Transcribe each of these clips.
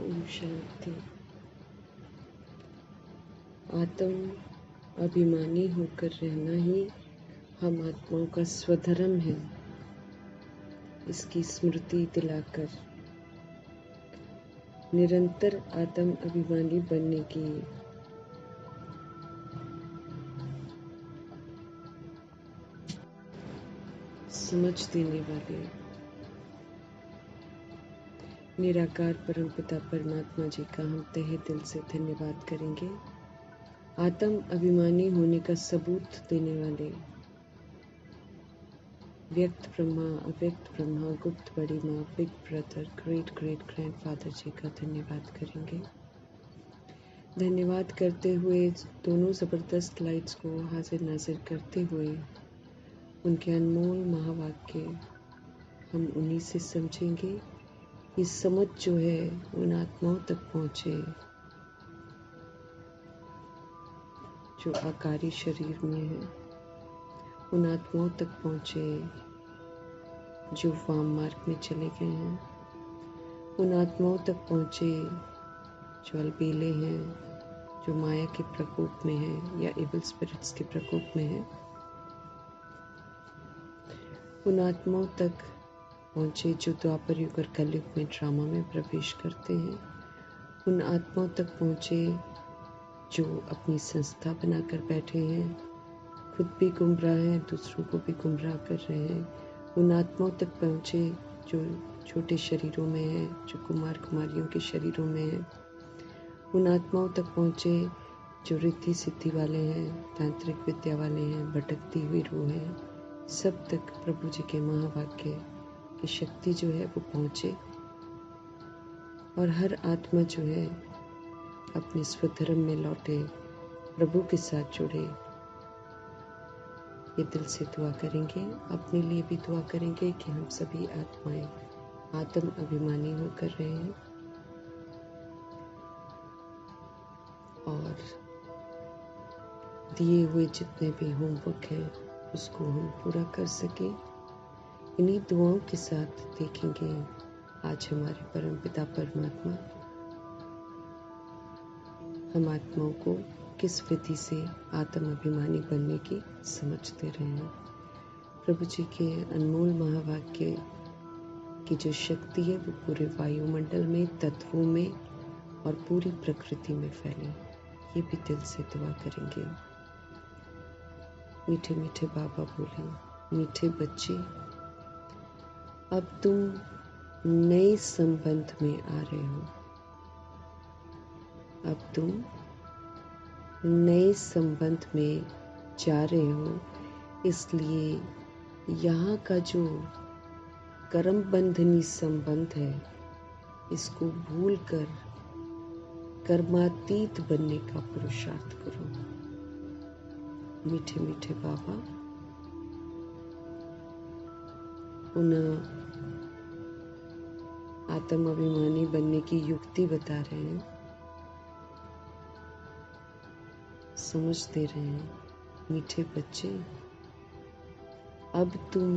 ओम शांति। आत्म अभिमानी होकर रहना ही हम आत्माओं का स्वधर्म है। इसकी स्मृति दिलाकर निरंतर आत्म अभिमानी बनने की समझ देने वाले निराकार परमपिता परमात्मा जी का हम तहे दिल से धन्यवाद करेंगे। आत्म अभिमानी होने का सबूत देने वाले व्यक्त ब्रह्मा, अव्यक्त ब्रह्मा, गुप्त बड़ी माँ, big brother, great great grandfather जी का धन्यवाद करेंगे। धन्यवाद करते हुए दोनों ज़बरदस्त लाइट्स को हाजिर नाजिर करते हुए उनके अनमोल महावाक्य हम उन्हीं से समझेंगे। ये समझ जो है उन आत्माओं तक पहुँचे जो आकारी शरीर में है, उन आत्माओं तक पहुँचे जो वाम मार्ग में चले गए हैं, उन आत्माओं तक पहुँचे जो अलबेले हैं, जो माया के प्रकोप में हैं या इविल स्पिरिट्स के प्रकोप में हैं। उन आत्माओं तक पहुँचे जो द्वापर युग और कलयुग में ड्रामा में प्रवेश करते हैं। उन आत्माओं तक पहुँचे जो अपनी संस्था बनाकर बैठे हैं, खुद भी गुमराह हैं, दूसरों को भी गुमराह कर रहे हैं। उन आत्माओं तक पहुँचे जो छोटे शरीरों में हैं, जो कुमार कुमारियों के शरीरों में हैं। उन आत्माओं तक पहुँचे जो रिद्धि सिद्धि वाले हैं, तांत्रिक विद्या वाले हैं, भटकती हुई रूह हैं। सब तक प्रभु जी के महावाक्य की शक्ति जो है वो पहुँचे और हर आत्मा जो है अपने स्वधर्म में लौटे, प्रभु के साथ जुड़े। ये दिल से दुआ करेंगे, अपने लिए भी दुआ करेंगे कि हम सभी आत्माएं आत्म अभिमानी होकर रहें और दिए हुए जितने भी होमवर्क हैं उसको हम पूरा कर सकें। इन्हीं दुआओं के साथ देखेंगे आज हमारे परमपिता परमात्मा हम आत्माओं को किस विधि से आत्म अभिमानी बनने की समझ दे रहे हैं। प्रभु जी के अनमोल महावाक्य की जो शक्ति है वो पूरे वायुमंडल में, तत्वों में और पूरी प्रकृति में फैले। ये भी दिल से दुआ करेंगे। मीठे मीठे बाबा बोले, मीठे बच्चे अब तुम नए संबंध में आ रहे हो। अब तुम नए संबंध में जा रहे हो, इसलिए यहाँ का जो कर्म बंधनी संबंध है इसको भूलकर कर्मातीत बनने का पुरुषार्थ करो। मीठे मीठे बाबा पुनः आत्म अभिमानी बनने की युक्ति बता रहे हैं, समझ दे रहे हैं। मीठे बच्चे अब तुम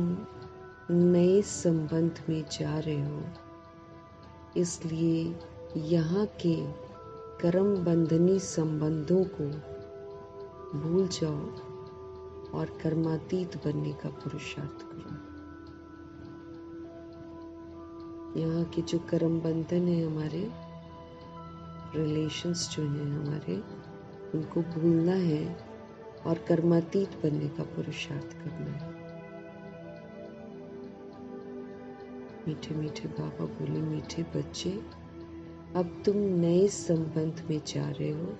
नए संबंध में जा रहे हो, इसलिए यहाँ के कर्म बंधनी संबंधों को भूल जाओ और कर्मातीत बनने का पुरुषार्थ करो। यहाँ के जो कर्म बंधन है, हमारे रिलेशंस जो हैं हमारे, उनको भूलना है और कर्मातीत बनने का पुरुषार्थ करना है। मीठे मीठे बाबा बोले, मीठे बच्चे अब तुम नए संबंध में जा रहे हो,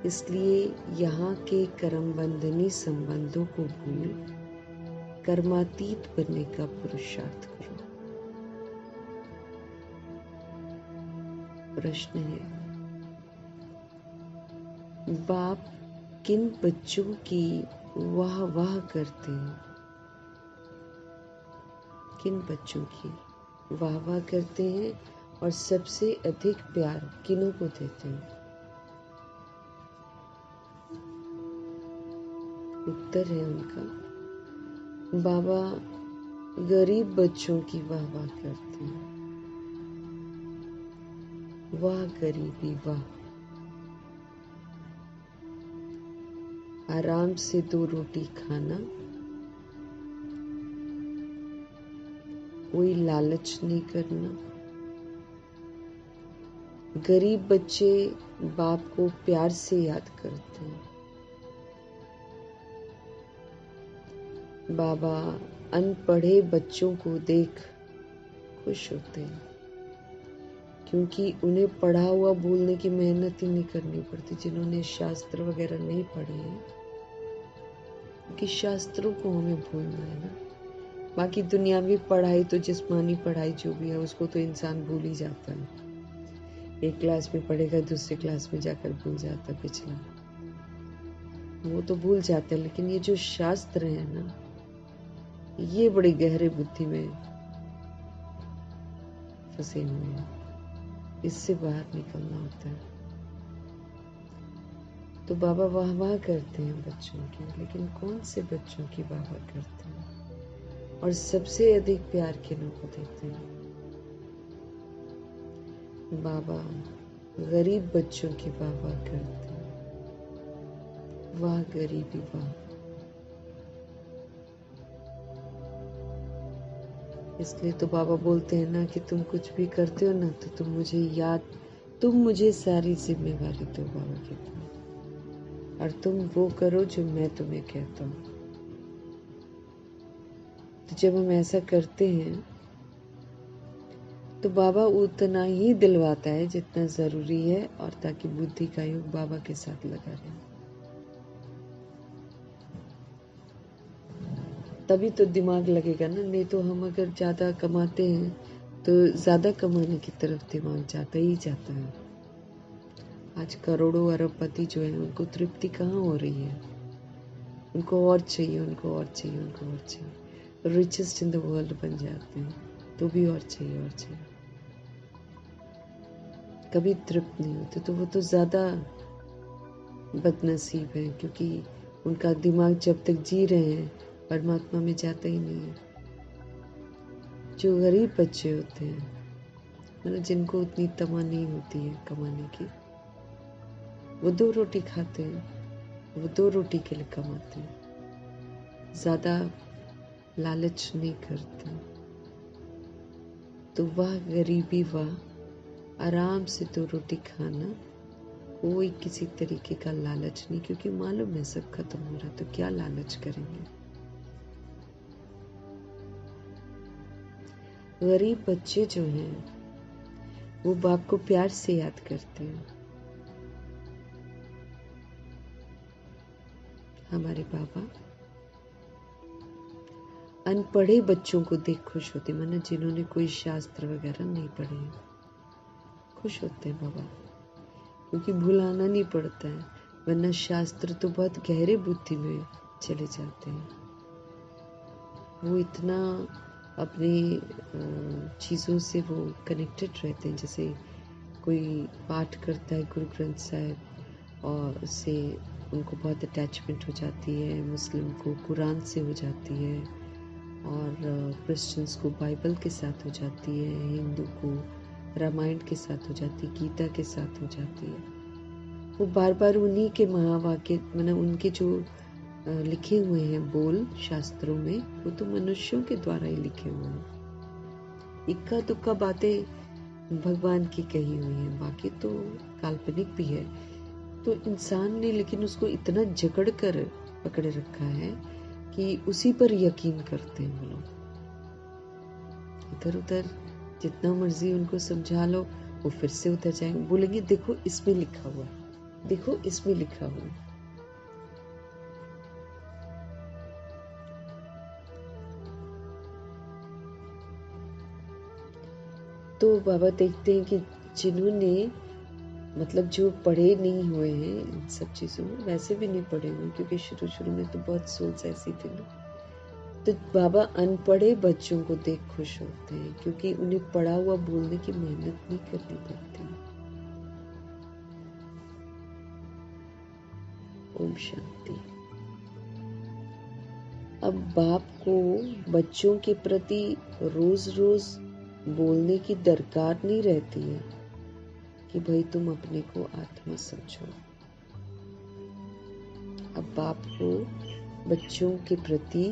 इसलिए यहाँ के कर्म बंधनी संबंधों को भूल कर्मातीत बनने का पुरुषार्थ करो। प्रश्न है, बाप किन बच्चों की वाह वाह करते हैं? किन बच्चों की वाह वाह करते हैं और सबसे अधिक प्यार किन्हों को देते हैं? उत्तर है उनका, बाबा गरीब बच्चों की वाह वाह करते हैं। वाह गरीबी वाह, आराम से 2 रोटी खाना, कोई लालच नहीं करना। गरीब बच्चे बाप को प्यार से याद करते हैं। बाबा अनपढ़े बच्चों को देख खुश होते हैं, क्योंकि उन्हें पढ़ा हुआ बोलने की मेहनत ही नहीं करनी पड़ती। जिन्होंने शास्त्र वगैरह नहीं पढ़े हैं, क्योंकि शास्त्रों को हमें भूलना है ना। बाकी दुनियावी पढ़ाई तो, जिस्मानी पढ़ाई जो भी है, उसको तो इंसान भूल ही जाता है। एक क्लास में पढ़ेगा, दूसरी क्लास में जाकर भूल जाता है पिछला, वो तो भूल जाते हैं। लेकिन ये जो शास्त्र है ना, ये बड़ी गहरे बुद्धि में फंसे हुए हैं, इससे बाहर निकलना होता है। तो बाबा वाह वाह करते हैं बच्चों की, लेकिन कौन से बच्चों की वाह वाह करते हैं? और सबसे अधिक प्यार किन्हीं को देते हैं? बाबा गरीब बच्चों की वाह वाह करते हैं। वाह गरीबी वाह। इसलिए तो बाबा बोलते हैं ना कि तुम कुछ भी करते हो ना, तो तुम मुझे सारी जिम्मेवारी दो बाबा कहते हैं, और तुम वो करो जो मैं तुम्हें कहता हूँ। तो जब हम ऐसा करते हैं तो बाबा उतना ही दिलवाता है जितना जरूरी है, और ताकि बुद्धि का योग बाबा के साथ लगा रहे, तभी तो दिमाग लगेगा ना। नहीं तो हम अगर ज्यादा कमाते हैं तो ज्यादा कमाने की तरफ दिमाग जाता ही जाता है। आज करोड़ों अरबपति जो है, उनको तृप्ति कहाँ हो रही है? उनको और चाहिए, उनको और चाहिए, उनको और चाहिए। रिचेस्ट इन द वर्ल्ड बन जाते हैं तो भी और चाहिए, और चाहिए, कभी तृप्त नहीं होते। तो वो तो ज्यादा बदनसीब है, क्योंकि उनका दिमाग जब तक जी रहे हैं परमात्मा में जाता ही नहीं है। जो गरीब बच्चे होते हैं, मतलब जिनको उतनी तमा नहीं होती है कमाने की, वो 2 रोटी खाते हैं, वो 2 रोटी के लिए कमाते हैं, ज्यादा लालच नहीं करते। तो वाह गरीबी वाह, आराम से 2 रोटी खाना, कोई किसी तरीके का लालच नहीं, क्योंकि मालूम है सब खत्म हो रहा, तो क्या लालच करेंगे। गरीब बच्चे जो हैं वो बाप को प्यार से याद करते हैं। हमारे बाबा अनपढ़े बच्चों को देख खुश होते, माना जिन्होंने कोई शास्त्र वगैरह नहीं पढ़े हैं, खुश होते हैं बाबा, क्योंकि भुलाना नहीं पड़ता है। वरना शास्त्र तो बहुत गहरे बुद्धि में चले जाते हैं। वो इतना अपने चीज़ों से वो कनेक्टेड रहते हैं। जैसे कोई पाठ करता है गुरु ग्रंथ साहिब, और उससे उनको बहुत अटैचमेंट हो जाती है। मुस्लिम को कुरान से हो जाती है, और क्रिश्चियंस को बाइबल के साथ हो जाती है, हिंदू को रामायण के साथ हो जाती है, गीता के साथ हो जाती है। वो बार बार उन्हीं के महावाक्य, मतलब उनके जो लिखे हुए हैं बोल शास्त्रों में, वो तो मनुष्यों के द्वारा ही लिखे हुए हैं। इक्का दुक्का बातें भगवान की कही हुई हैं, बाकी तो काल्पनिक भी है। तो इंसान ने लेकिन उसको इतना जकड़ कर पकड़े रखा है कि उसी पर यकीन करते हैं वो लोग। इधर उधर जितना मर्जी उनको समझा लो, वो फिर से उधर जाएंगे, बोलेंगे देखो इसमें लिखा हुआ, देखो इसमें लिखा हुआ। तो बाबा देखते हैं कि जिन्होंने, मतलब जो पढ़े नहीं हुए हैं इन सब चीज़ों में, वैसे भी नहीं पढ़े हुए, क्योंकि शुरू शुरू में तो बहुत सोच ऐसी थी ना। तो बाबा अनपढ़े बच्चों को देख खुश होते हैं, क्योंकि उन्हें पढ़ा हुआ बोलने की मेहनत नहीं करनी पड़ती। ओम शांति। अब बाप को बच्चों के प्रति रोज रोज बोलने की दरकार नहीं रहती है। कि भाई तुम अपने को आत्मा समझो। अब बाप को बच्चों के प्रति,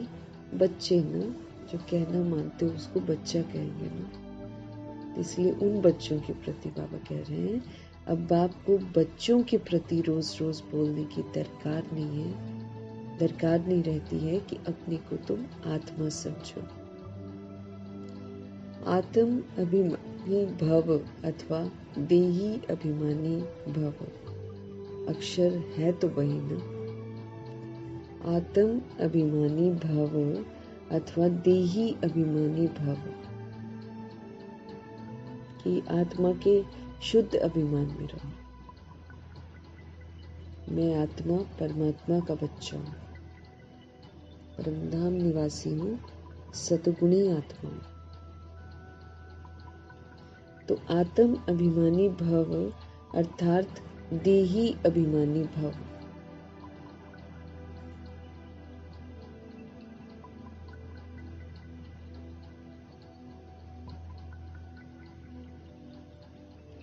बच्चे ना जो कहना मानते हो उसको बच्चा कहेंगे ना, इसलिए उन बच्चों के प्रति बाबा कह रहे हैं अब बाप को बच्चों के प्रति रोज रोज बोलने की दरकार नहीं है, दरकार नहीं रहती है कि अपने को तुम आत्मा समझो। आत्म अभिमानी भव अथवा देही अभिमानी भव, अक्षर है तो वही ना। आत्म अभिमानी भव अथवा देही अभिमानी भव, कि आत्मा के शुद्ध अभिमान में रहो। मैं आत्मा परमात्मा का बच्चा हूँ, परमधाम निवासी हूँ, सतगुणी आत्मा हूँ। तो आत्म अभिमानी भव अर्थात देही अभिमानी भव।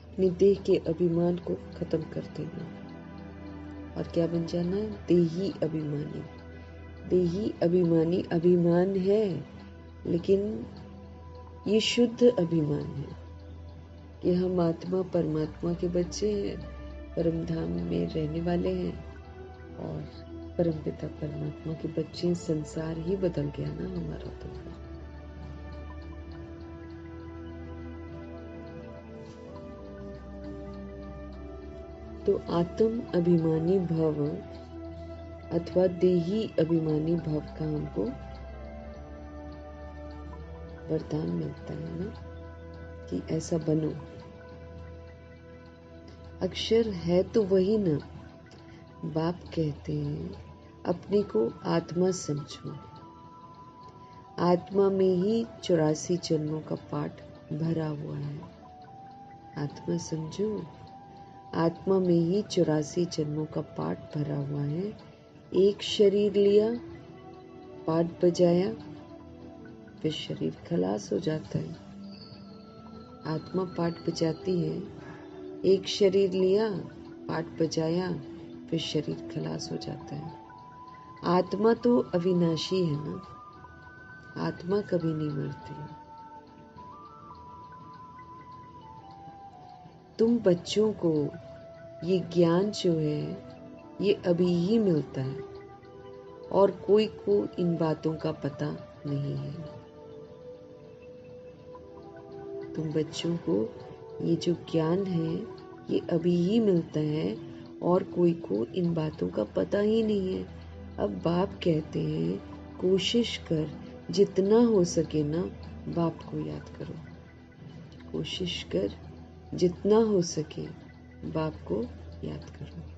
अपनी देह के अभिमान को खत्म कर देना और क्या बन जाना, देही अभिमानी। देही अभिमानी अभिमान है, लेकिन ये शुद्ध अभिमान है कि हम आत्मा परमात्मा के बच्चे हैं, परमधाम में रहने वाले हैं और परमपिता परमात्मा के बच्चे। संसार ही बदल गया ना हमारा तो आत्म अभिमानी भव अथवा देही अभिमानी भव का हमको वरदान मिलता है ना कि ऐसा बनो। अक्षर है तो वही ना। बाप कहते हैं अपने को आत्मा समझो। आत्मा में ही 84 जन्मों का पाठ भरा हुआ है। आत्मा समझो, आत्मा में ही 84 जन्मों का पाठ भरा हुआ है। एक शरीर लिया, पाठ बजाया, फिर शरीर खलास हो जाता है। आत्मा पाठ बजाती है, एक शरीर लिया, पाठ बजाया, फिर शरीर खलास हो जाता है। आत्मा तो अविनाशी है ना, आत्मा कभी नहीं मरती। तुम बच्चों को ये ज्ञान जो है ये अभी ही मिलता है और कोई को इन बातों का पता नहीं है। तुम बच्चों को ये जो ज्ञान है ये अभी ही मिलता है और कोई को इन बातों का पता ही नहीं है। अब बाप कहते हैं कोशिश कर, जितना हो सके ना बाप को याद करो। कोशिश कर, जितना हो सके बाप को याद करो।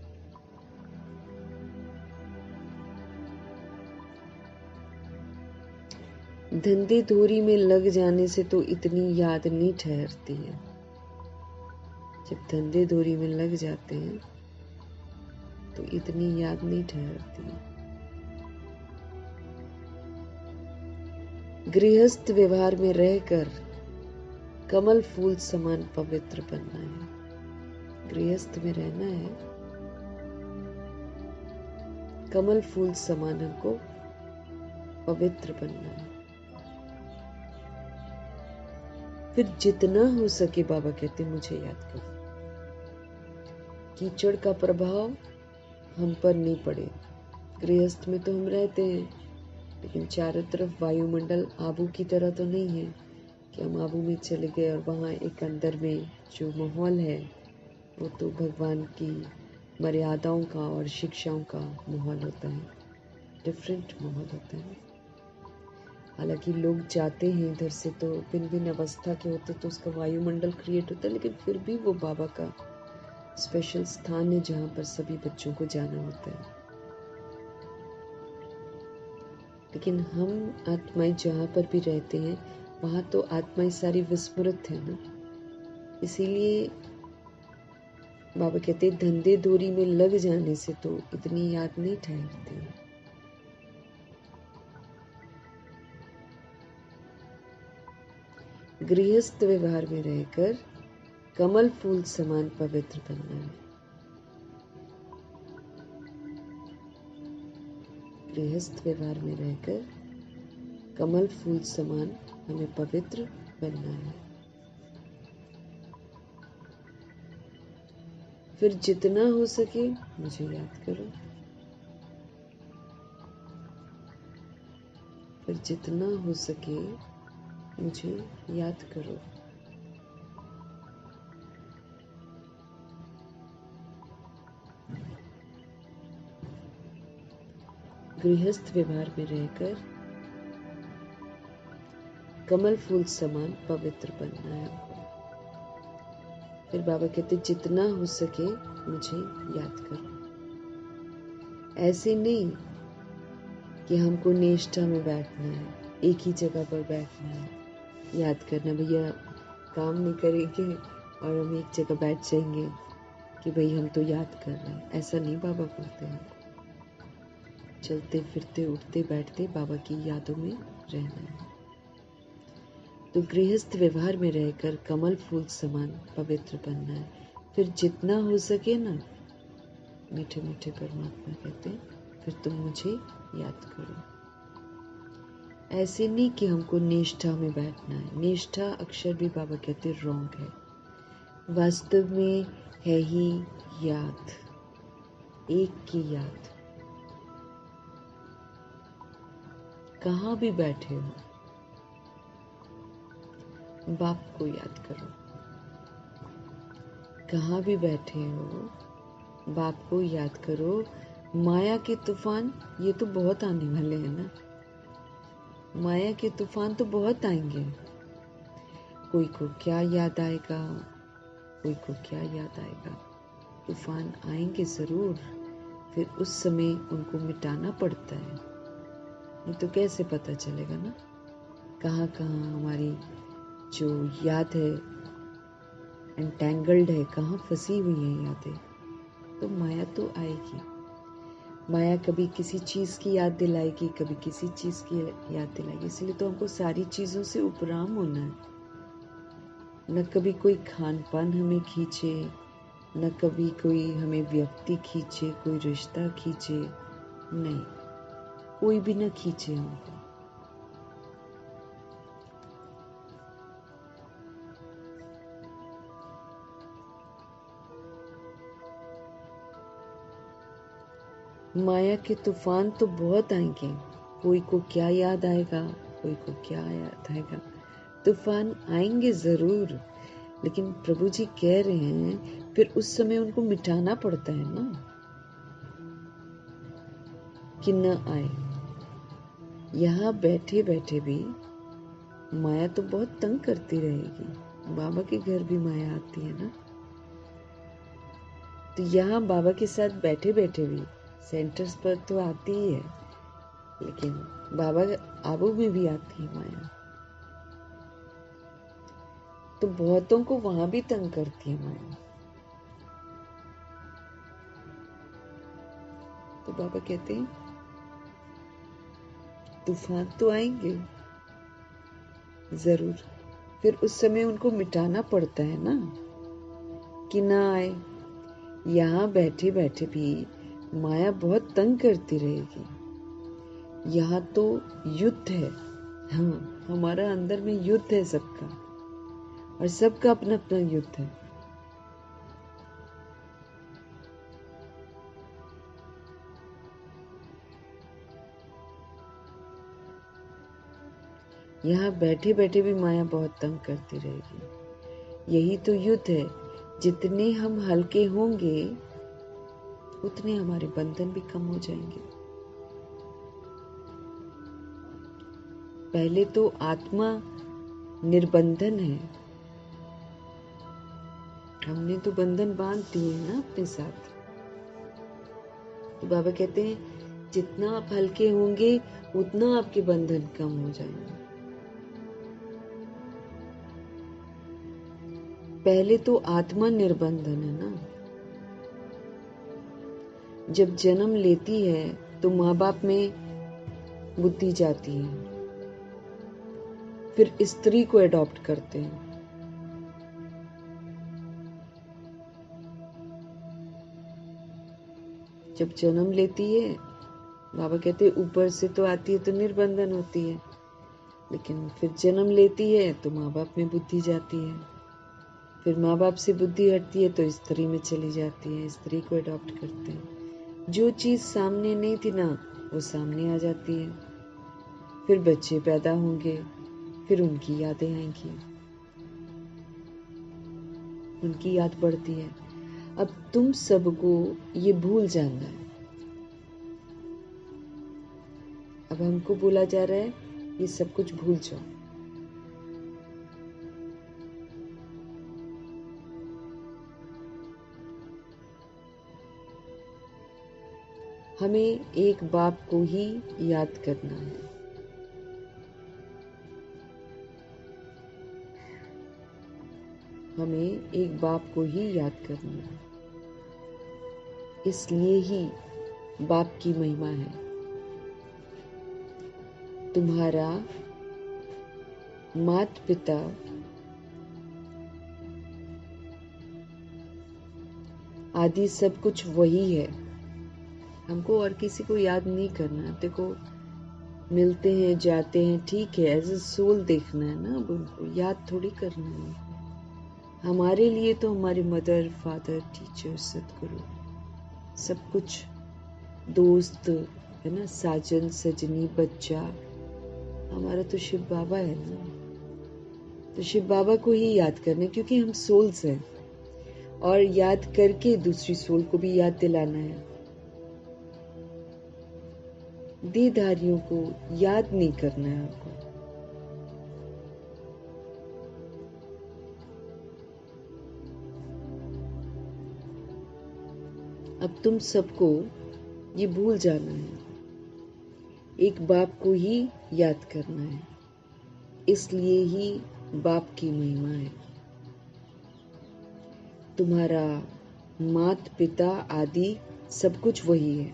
धंधे धोरी में लग जाने से तो इतनी याद नहीं ठहरती है। जब धंधे धोरी में लग जाते हैं तो इतनी याद नहीं ठहरती है। गृहस्थ व्यवहार में रहकर कमल फूल समान पवित्र बनना है। गृहस्थ में रहना है, कमल फूल समान हमको पवित्र बनना है। फिर जितना हो सके बाबा कहते मुझे याद करो। कीचड़ का प्रभाव हम पर नहीं पड़े। गृहस्थ में तो हम रहते हैं, लेकिन चारों तरफ वायुमंडल आबू की तरह तो नहीं है कि हम आबू में चले गए और वहाँ एक अंदर में जो माहौल है वो तो भगवान की मर्यादाओं का और शिक्षाओं का माहौल होता है, डिफरेंट माहौल होता है। हालांकि लोग जाते हैं इधर से तो भिन्न भिन्न अवस्था के होते तो उसका वायुमंडल क्रिएट होता है, लेकिन फिर भी वो बाबा का स्पेशल स्थान है जहाँ पर सभी बच्चों को जाना होता है। लेकिन हम आत्माएं जहाँ पर भी रहते हैं वहाँ तो आत्माएं सारी विस्मृत है ना। इसीलिए बाबा कहते हैं धंधे धोरी में लग जाने से तो इतनी याद नहीं ठहरती है। गृहस्थ व्यवहार में रहकर कमल फूल समान पवित्र बनना है। गृहस्थ व्यवहार में रहकर कमल फूल समान हमें पवित्र बनना है। फिर जितना हो सके मुझे याद करो। फिर जितना हो सके मुझे याद करो। गृहस्थ व्यवहार में रहकर कमल फूल समान पवित्र बनना है हमको। फिर बाबा कहते जितना हो सके मुझे याद करो। ऐसे नहीं कि हमको निष्ठा में बैठना है, एक ही जगह पर बैठना है, याद करना भैया काम नहीं करेंगे और हम एक जगह बैठ जाएंगे कि भाई हम तो याद कर रहे हैं। ऐसा नहीं बाबा बोलते हैं। चलते फिरते उठते बैठते बाबा की यादों में रहना है। तो गृहस्थ व्यवहार में रहकर कमल फूल समान पवित्र बनना है। फिर जितना हो सके ना, मीठे मीठे परमात्मा कहते हैं, फिर तुम मुझे याद करो। ऐसे नहीं कि हमको निष्ठा में बैठना है। निष्ठा अक्षर भी बाबा कहते रॉन्ग है। वास्तव में है ही याद, एक की याद। कहाँ भी बैठे हो बाप को याद करो। कहाँ भी बैठे हो बाप को याद करो। माया के तूफान ये तो बहुत आने वाले हैं ना। माया के तूफान तो बहुत आएंगे। कोई को क्या याद आएगा, कोई को क्या याद आएगा। तूफान आएंगे जरूर। फिर उस समय उनको मिटाना पड़ता है। नहीं तो कैसे पता चलेगा ना कहाँ कहाँ हमारी जो याद है एंटेंगल्ड है, कहाँ फंसी हुई है यादें। तो माया तो आएगी। माया कभी किसी चीज की याद दिलाएगी, कभी किसी चीज की याद दिलाएगी। इसलिए तो हमको सारी चीजों से उपराम होना है। न कभी कोई खान पान हमें खींचे, न कभी कोई हमें व्यक्ति खींचे, कोई रिश्ता खींचे। नहीं, कोई भी न खींचे हमको। माया के तूफान तो बहुत आएंगे। कोई को क्या याद आएगा, कोई को क्या याद आएगा। तूफान आएंगे जरूर, लेकिन प्रभु जी कह रहे हैं फिर उस समय उनको मिटाना पड़ता है ना, कि न आए। यहाँ बैठे बैठे भी माया तो बहुत तंग करती रहेगी। बाबा के घर भी माया आती है ना। तो यहाँ बाबा के साथ बैठे बैठे भी सेंटर्स पर तो आती ही है, लेकिन बाबा आबू में भी आती है माया। तो बहुतों को वहां भी तंग करती है माया। तो बाबा कहते हैं तूफान तो आएंगे जरूर। फिर उस समय उनको मिटाना पड़ता है ना, कि ना आए। यहाँ बैठे बैठे भी माया बहुत तंग करती रहेगी। यहाँ तो युद्ध है। हाँ, हमारा अंदर में युद्ध है सबका, और सबका अपना अपना युद्ध है। यहाँ बैठे बैठे भी माया बहुत तंग करती रहेगी। यही तो युद्ध है। जितने हम हल्के होंगे उतने हमारे बंधन भी कम हो जाएंगे। पहले तो आत्मा निर्बंधन है। हमने तो बंधन बांध दिए ना अपने साथ। तो बाबा कहते हैं जितना आप हल्के होंगे उतना आपके बंधन कम हो जाएंगे। पहले तो आत्मा निर्बंधन है ना। जब जन्म लेती है तो माँ बाप में बुद्धि जाती है, फिर स्त्री को अडॉप्ट करते हैं। जब जन्म लेती है, बाबा कहते हैं ऊपर से तो आती है तो निर्बंधन होती है, लेकिन फिर जन्म लेती है तो माँ बाप में बुद्धि जाती है, फिर माँ बाप से बुद्धि हटती है तो स्त्री में चली जाती है, स्त्री को अडॉप्ट करते हैं। जो चीज़ सामने नहीं थी ना, वो सामने आ जाती है। फिर बच्चे पैदा होंगे, फिर उनकी यादें आएंगी, उनकी याद बढ़ती है। अब तुम सबको ये भूल जाना है। अब हमको बोला जा रहा है ये सब कुछ भूल जाओ। हमें एक बाप को ही याद करना है। हमें एक बाप को ही याद करना है। इसलिए ही बाप की महिमा है। तुम्हारा माता पिता आदि सब कुछ वही है। हमको और किसी को याद नहीं करना है। देखो, मिलते हैं, जाते हैं, ठीक है, एज ए सोल देखना है ना, अब उनको याद थोड़ी करना है। हमारे लिए तो हमारे मदर, फादर, टीचर, सदगुरु सब कुछ, दोस्त है ना, साजन, सजनी, बच्चा, हमारा तो शिव बाबा है ना। तो शिव बाबा को ही याद करना है, क्योंकि हम सोल्स हैं, और याद करके दूसरी सोल को भी याद दिलाना है। देहधारियों को याद नहीं करना है आपको। अब तुम सबको ये भूल जाना है। एक बाप को ही याद करना है। इसलिए ही बाप की महिमा है। तुम्हारा माता पिता आदि सब कुछ वही है।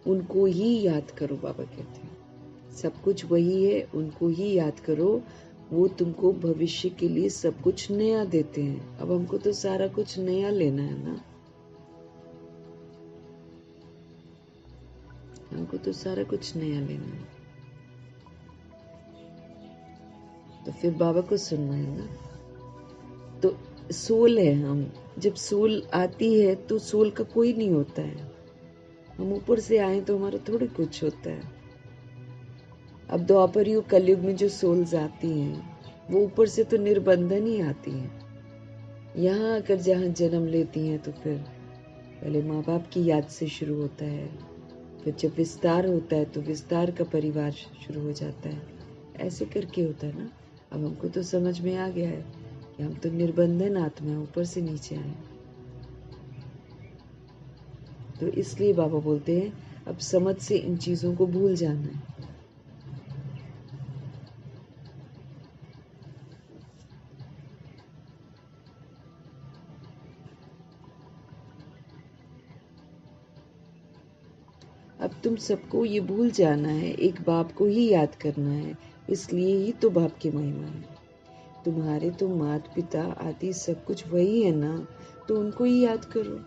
उनको ही याद करो, बाबा कहते हैं सब कुछ वही है, उनको ही याद करो। वो तुमको भविष्य के लिए सब कुछ नया देते हैं। अब हमको तो सारा कुछ नया लेना है ना, हमको तो सारा कुछ नया लेना है। तो फिर बाबा को सुनना है ना। तो सोल है हम। जब सोल आती है तो सोल का कोई नहीं होता है। हम ऊपर से आए तो हमारा थोड़ी कुछ होता है। अब द्वापर युग कलयुग में जो सोल्स आती हैं, वो ऊपर से तो निर्बंधन ही आती हैं। यहाँ आकर जहाँ जन्म लेती हैं तो फिर पहले माँ बाप की याद से शुरू होता है, फिर जब विस्तार होता है तो विस्तार का परिवार शुरू हो जाता है। ऐसे करके होता है ना। अब हमको तो समझ में आ गया है कि हम तो निर्बंधन आत्मा है, ऊपर से नीचे आए। तो इसलिए बाबा बोलते हैं अब समझ से इन चीजों को भूल जाना है। अब तुम सबको ये भूल जाना है, एक बाप को ही याद करना है। इसलिए ही तो बाप की महिमा है। तुम्हारे तो माता पिता आदि सब कुछ वही है ना, तो उनको ही याद करो,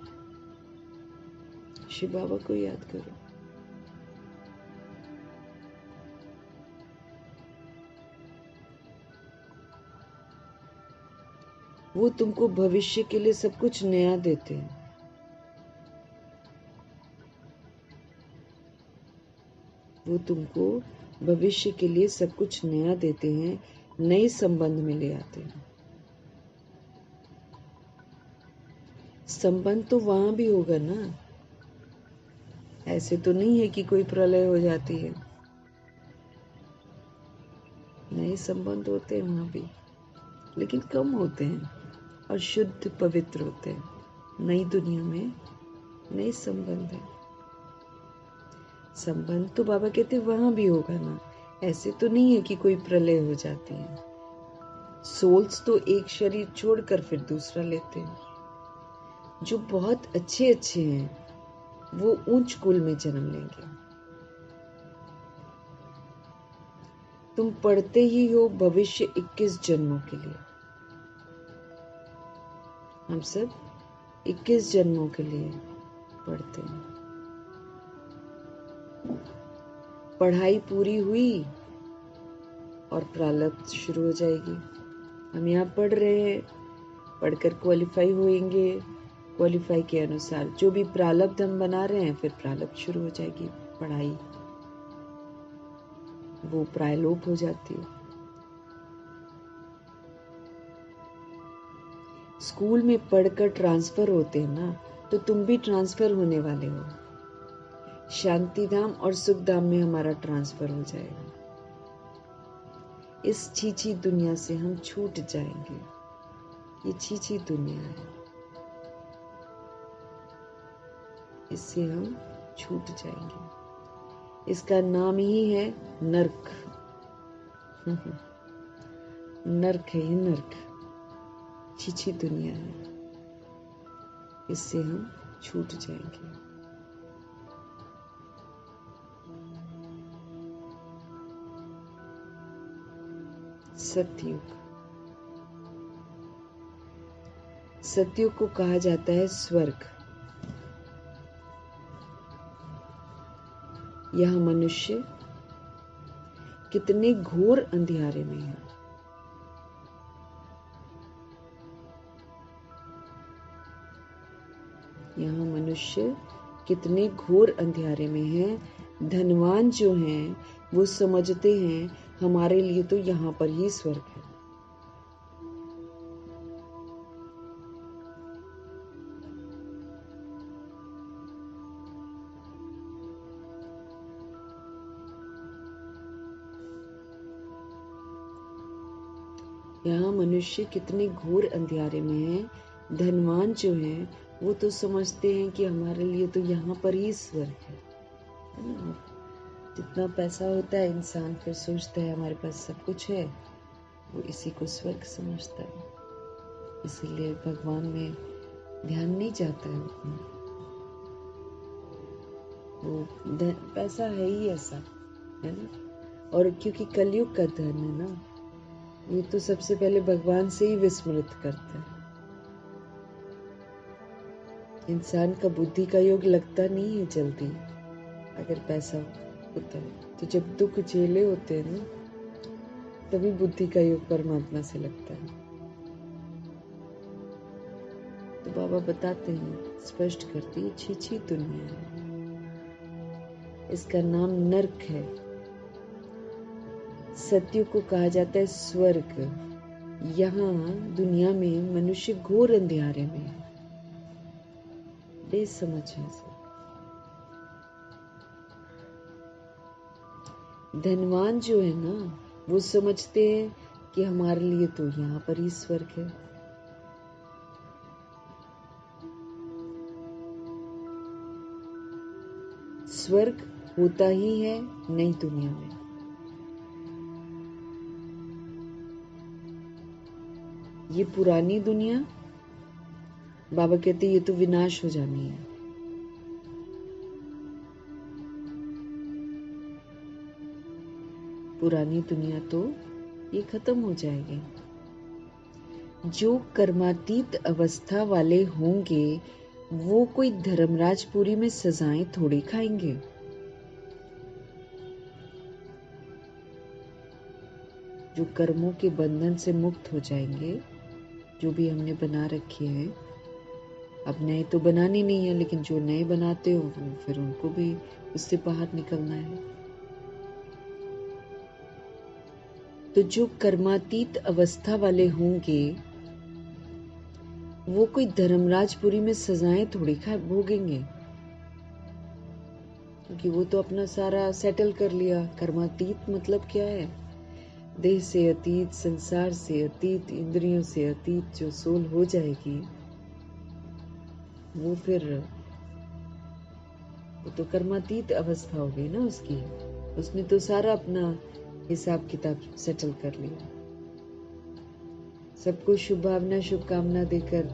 शिव बाबा को याद करो। वो तुमको भविष्य के लिए सब कुछ नया देते हैं। वो तुमको भविष्य के लिए सब कुछ नया देते हैं, नए संबंध में ले आते हैं। संबंध तो वहां भी होगा ना। ऐसे तो नहीं है कि कोई प्रलय हो जाती है। नए संबंध होते हैं वहां भी, लेकिन कम होते हैं और शुद्ध पवित्र होते हैं। नई दुनिया में नए संबंध है। संबंध तो बाबा कहते वहां भी होगा ना। ऐसे तो नहीं है कि कोई प्रलय हो जाती है। सोल्स तो एक शरीर छोड़कर फिर दूसरा लेते हैं। जो बहुत अच्छे अच्छे हैं वो ऊंच कुल में जन्म लेंगे। तुम पढ़ते ही हो भविष्य 21 जन्मों के लिए। हम सब 21 जन्मों के लिए पढ़ते हैं। पढ़ाई पूरी हुई और प्रारब्ध शुरू हो जाएगी। हम यहाँ पढ़ रहे हैं, पढ़कर क्वालिफाई होएंगे, क्वालिफाई के अनुसार जो भी प्रारब्ध हम बना रहे हैं, फिर प्रारब्ध शुरू हो जाएगी। पढ़ाई वो प्रायलोप हो जाती है। स्कूल में पढ़कर ट्रांसफर होते हैं ना, तो तुम भी ट्रांसफर होने वाले हो। शांति धाम और सुख धाम में हमारा ट्रांसफर हो जाएगा। इस छीछी दुनिया से हम छूट जाएंगे। ये छीछी दुनिया है, इससे हम छूट जाएंगे। इसका नाम ही है नरक। नरक है ये, नरक, छीछी दुनिया है, इससे हम छूट जाएंगे। सतयुग, सतयुग को कहा जाता है स्वर्ग। यह मनुष्य कितने घोर अंधियारे में है। यहाँ मनुष्य कितने घोर अंधियारे में है। धनवान जो हैं वो समझते हैं हमारे लिए तो यहाँ पर ही स्वर्ग है। यहाँ मनुष्य कितने घोर अंधियारे में है। धनवान जो हैं वो तो समझते हैं कि हमारे लिए तो यहाँ पर ही स्वर्ग है ना। जितना पैसा होता है इंसान फिर सोचता है हमारे पास सब कुछ है, वो इसी को स्वर्ग समझता है। इसीलिए भगवान में ध्यान नहीं जाता है उतना। वो पैसा है ही ऐसा है ना। और क्योंकि कलयुग का धन है ना, ये तो सबसे पहले भगवान से ही विस्मृत करता है। इंसान का बुद्धि का योग लगता नहीं है जल्दी। अगर पैसा होता है तो जब दुख झेले होते हैं ना, तभी बुद्धि का योग परमात्मा से लगता है। तो बाबा बताते हैं, स्पष्ट करते हैं, छीछी दुनिया है, इसका नाम नरक है। सतयुग को कहा जाता है स्वर्ग। यहाँ दुनिया में मनुष्य घोर अंधियारे में है, बेसमझ है सब। धनवान जो है ना वो समझते हैं कि हमारे लिए तो यहाँ पर ही स्वर्ग है। स्वर्ग होता ही है नई दुनिया में। ये पुरानी दुनिया बाबा कहते ये तो विनाश हो जानी है। पुरानी दुनिया तो ये खत्म हो जाएगी। जो कर्मातीत अवस्था वाले होंगे वो कोई धर्मराजपुरी में सजाएं थोड़ी खाएंगे। जो कर्मों के बंधन से मुक्त हो जाएंगे, जो भी हमने बना रखे हैं, अब नए तो बनाने नहीं है, लेकिन जो नए बनाते हो वो फिर उनको भी उससे बाहर निकलना है। तो जो कर्मातीत अवस्था वाले होंगे वो कोई धर्मराजपुरी में सजाएं थोड़ी भोगेंगे, क्योंकि वो तो अपना सारा सेटल कर लिया। कर्मातीत मतलब क्या है? देह से अतीत, संसार से अतीत, इंद्रियों से अतीत जो सोल हो जाएगी वो फिर वो तो कर्मातीत अवस्था हो गई ना उसकी। उसने तो सारा अपना हिसाब किताब सेटल कर लिया। सबको शुभ भावना शुभकामना देकर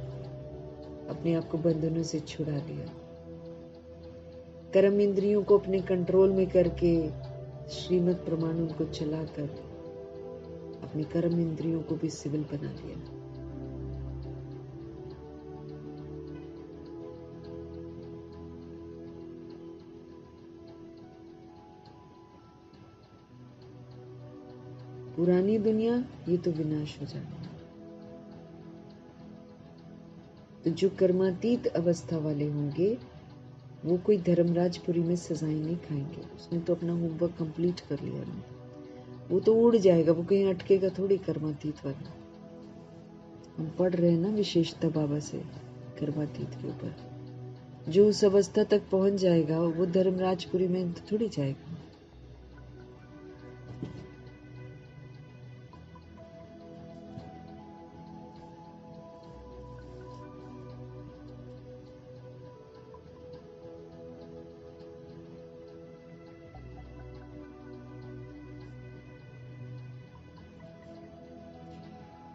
अपने आप को बंधनों से छुड़ा लिया। कर्म इंद्रियों को अपने कंट्रोल में करके श्रीमत प्रमाण उनको चलाकर अपने कर्म इंद्रियों को भी सिविल बना लिया। पुरानी दुनिया ये तो विनाश हो जाना है। तो जो कर्मातीत अवस्था वाले होंगे वो कोई धर्मराजपुरी में सजाएं नहीं खाएंगे। उसने तो अपना होमवर्क कंप्लीट कर लिया ना, वो तो उड़ जाएगा, वो कहीं अटकेगा थोड़ी कर्मातीत वाला। हम पढ़ रहे हैं ना विशेषता बाबा से कर्मातीत के ऊपर। जो उस अवस्था तक पहुंच जाएगा वो धर्मराजपुरी में तो थोड़ी जाएगा।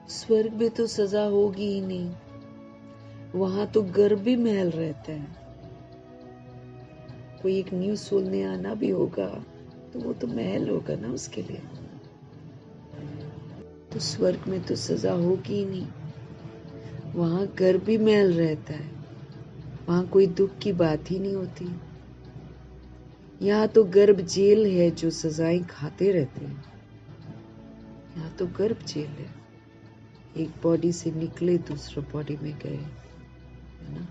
स्वर्ग में तो सजा होगी ही नहीं, वहां तो गर्भ भी महल रहता है। कोई एक न्यू सोल ने आना भी होगा तो वो तो महल होगा ना उसके लिए। तो स्वर्ग में तो सजा होगी ही नहीं, वहां गर्भ भी महल रहता है, वहां कोई दुख की बात ही नहीं होती। यहाँ तो गर्भ जेल है, जो सजाएं खाते रहते हैं। यहाँ तो गर्भ जेल है, एक बॉडी से निकले दूसरा बॉडी में गए, है ना।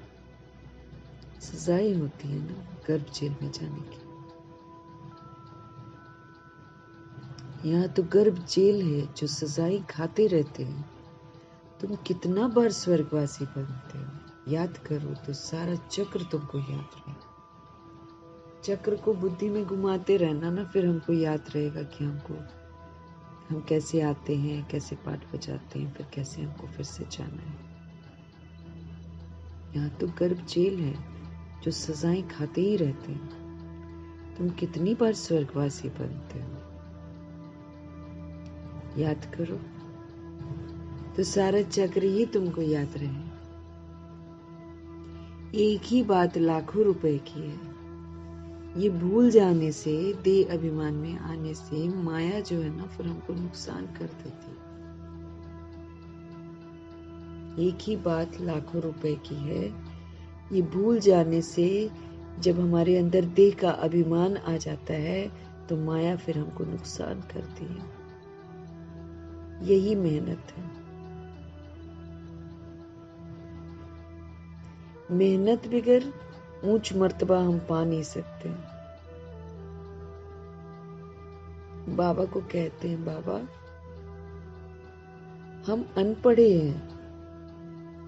सजाएं होती है ना गर्भ जेल में जाने की। यहाँ तो गर्भ जेल है, जो सजाएं खाते रहते हैं। तुम कितना बार स्वर्गवासी बनते हो, याद करो तो सारा चक्र तुमको याद रहेगा। चक्र को बुद्धि में घुमाते रहना ना, फिर हमको याद रहेगा कि हम कैसे आते हैं, कैसे पाठ बजाते हैं, फिर कैसे हमको फिर से जाना है। यहाँ तो गर्भ जेल है, जो सजाएं खाते ही रहते हैं। तुम कितनी बार स्वर्गवासी बनते हो, याद करो तो सारा चक्र ही तुमको याद रहे। एक ही बात लाखों रुपए की है। ये भूल जाने से, देह अभिमान में आने से माया जो है ना फिर हमको नुकसान कर देती है। एक ही बात लाखों रुपए की है। ये भूल जाने से जब हमारे अंदर देह का अभिमान आ जाता है तो माया फिर हमको नुकसान करती है। यही मेहनत है। मेहनत बगैर ऊंच मर्तबा हम पा नहीं सकते। बाबा को कहते हैं, बाबा हम अनपढ़े हैं,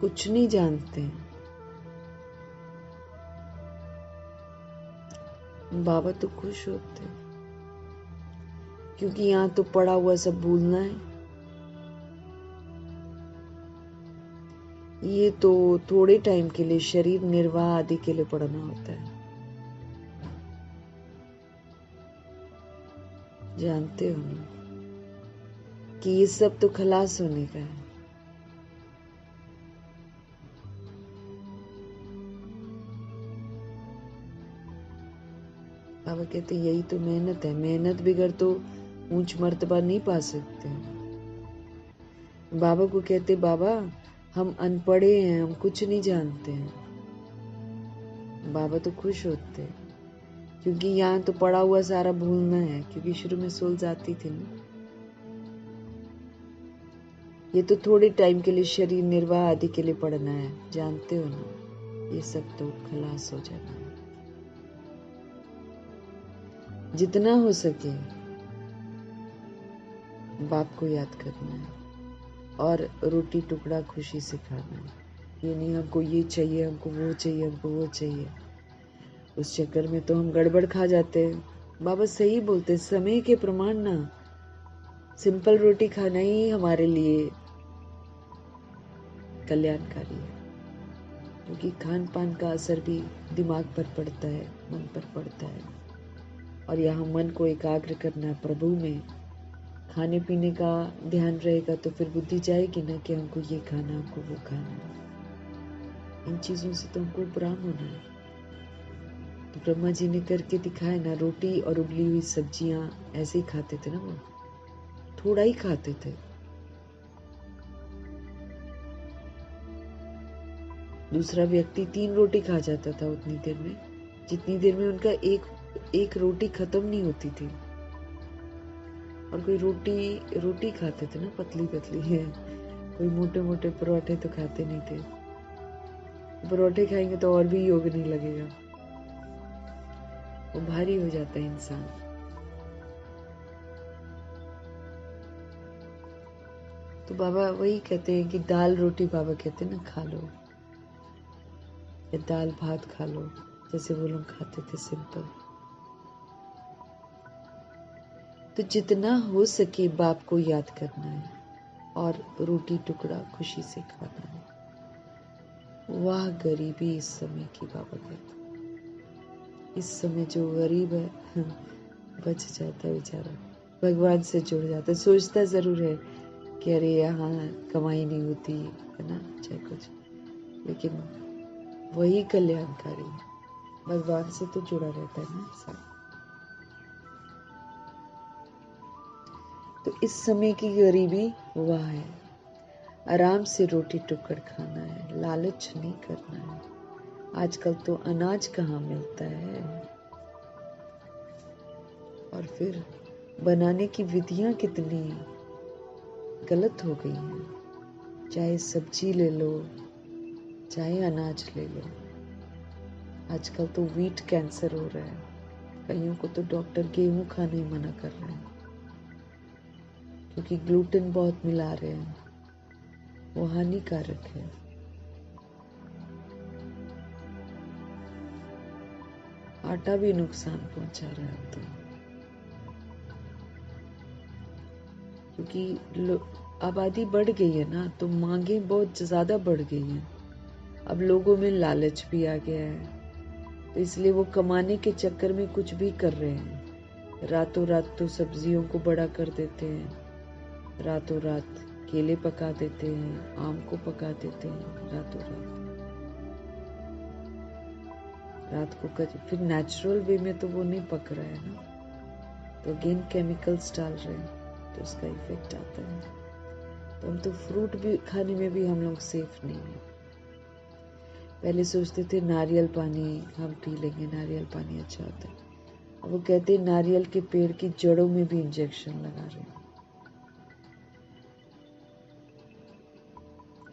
कुछ नहीं जानते हैं। बाबा तो खुश होते हैं, क्योंकि यहाँ तो पड़ा हुआ सब भूलना है। ये तो थोड़े टाइम के लिए शरीर निर्वाह आदि के लिए पढ़ना होता है। जानते हो ना कि ये सब तो खलास होने का है। बाबा कहते यही तो मेहनत है। मेहनत बगैर तो ऊंच मर्तबा नहीं पा सकते। बाबा को कहते, बाबा हम अनपढ़े हैं, हम कुछ नहीं जानते हैं। बाबा तो खुश होते हैं, क्योंकि यहाँ तो पड़ा हुआ सारा भूलना है, क्योंकि शुरू में सोल जाती थी ना। ये तो थोड़े टाइम के लिए शरीर निर्वाह आदि के लिए पढ़ना है, जानते हो ना। ये सब तो खलास हो जाना है। जितना हो सके बाप को याद करना है और रोटी टुकड़ा खुशी से खाना है। ये नहीं हमको ये चाहिए, हमको वो चाहिए, हमको वो चाहिए। उस चक्कर में तो हम गड़बड़ खा जाते हैं। बाबा सही बोलते, समय के प्रमाण ना सिंपल रोटी खाना ही हमारे लिए कल्याणकारी है, क्योंकि खान पान का असर भी दिमाग पर पड़ता है, मन पर पड़ता है। और यहाँ मन को एकाग्र करना प्रभु में, खाने पीने का ध्यान रहेगा तो फिर बुद्धि जाएगी ना कि हमको ये खाना, हमको वो खाना। इन चीजों से तो हमको उपराम होना है। तो ब्रह्मा जी ने करके दिखाया ना, रोटी और उबली हुई सब्जियां ऐसे ही खाते थे ना, वो थोड़ा ही खाते थे। दूसरा व्यक्ति 3 रोटी खा जाता था उतनी देर में, जितनी देर में उनका एक रोटी खत्म नहीं होती थी। और कोई रोटी रोटी खाते थे ना, पतली पतली है, कोई मोटे मोटे परोठे तो खाते नहीं थे। परोठे खाएंगे तो और भी योग नहीं लगेगा, वो भारी हो जाता है इंसान। तो बाबा वही कहते हैं कि दाल रोटी, बाबा कहते हैं ना खा लो, या दाल भात खा लो, जैसे वो लोग खाते थे सिंपल। तो जितना हो सके बाप को याद करना है और रोटी टुकड़ा खुशी से खाना है। वाह गरीबी इस समय की, बाबा कहते हैं इस समय जो गरीब है बच जाता है बेचारा, भगवान से जुड़ जाता है। सोचता जरूर है कि अरे यहाँ कमाई नहीं होती है ना, चाहे कुछ, लेकिन वही कल्याणकारी है, भगवान से तो जुड़ा रहता है ना इंसान। तो इस समय की गरीबी वह है, आराम से रोटी टुकड़ खाना है, लालच नहीं करना है। आजकल तो अनाज कहाँ मिलता है, और फिर बनाने की विधियां कितनी गलत हो गई हैं। चाहे सब्जी ले लो, चाहे अनाज ले लो, आजकल तो वीट कैंसर हो रहा है। कईयों को तो डॉक्टर गेहूं खाने ही मना कर रहे हैं, क्योंकि ग्लूटेन बहुत मिला रहे हैं, वो हानिकारक है। आटा भी नुकसान पहुंचा रहा है तो, क्योंकि आबादी बढ़ गई है ना, तो मांगे बहुत ज्यादा बढ़ गई हैं। अब लोगों में लालच भी आ गया है, तो इसलिए वो कमाने के चक्कर में कुछ भी कर रहे हैं। रातों रात तो सब्जियों को बड़ा कर देते हैं, रातों रात केले पका देते हैं, आम को पका देते हैं, रातों रात रात को फिर नेचुरल वे में तो वो नहीं पक रहा है ना, तो अगेन केमिकल्स डाल रहे हैं, तो उसका इफेक्ट आता है। तो हम तो फ्रूट भी खाने में भी हम लोग सेफ नहीं है। पहले सोचते थे नारियल पानी हम पी लेंगे, नारियल पानी अच्छा होता है। अब वो कहते हैं नारियल के पेड़ की जड़ों में भी इंजेक्शन लगा रहे हैं।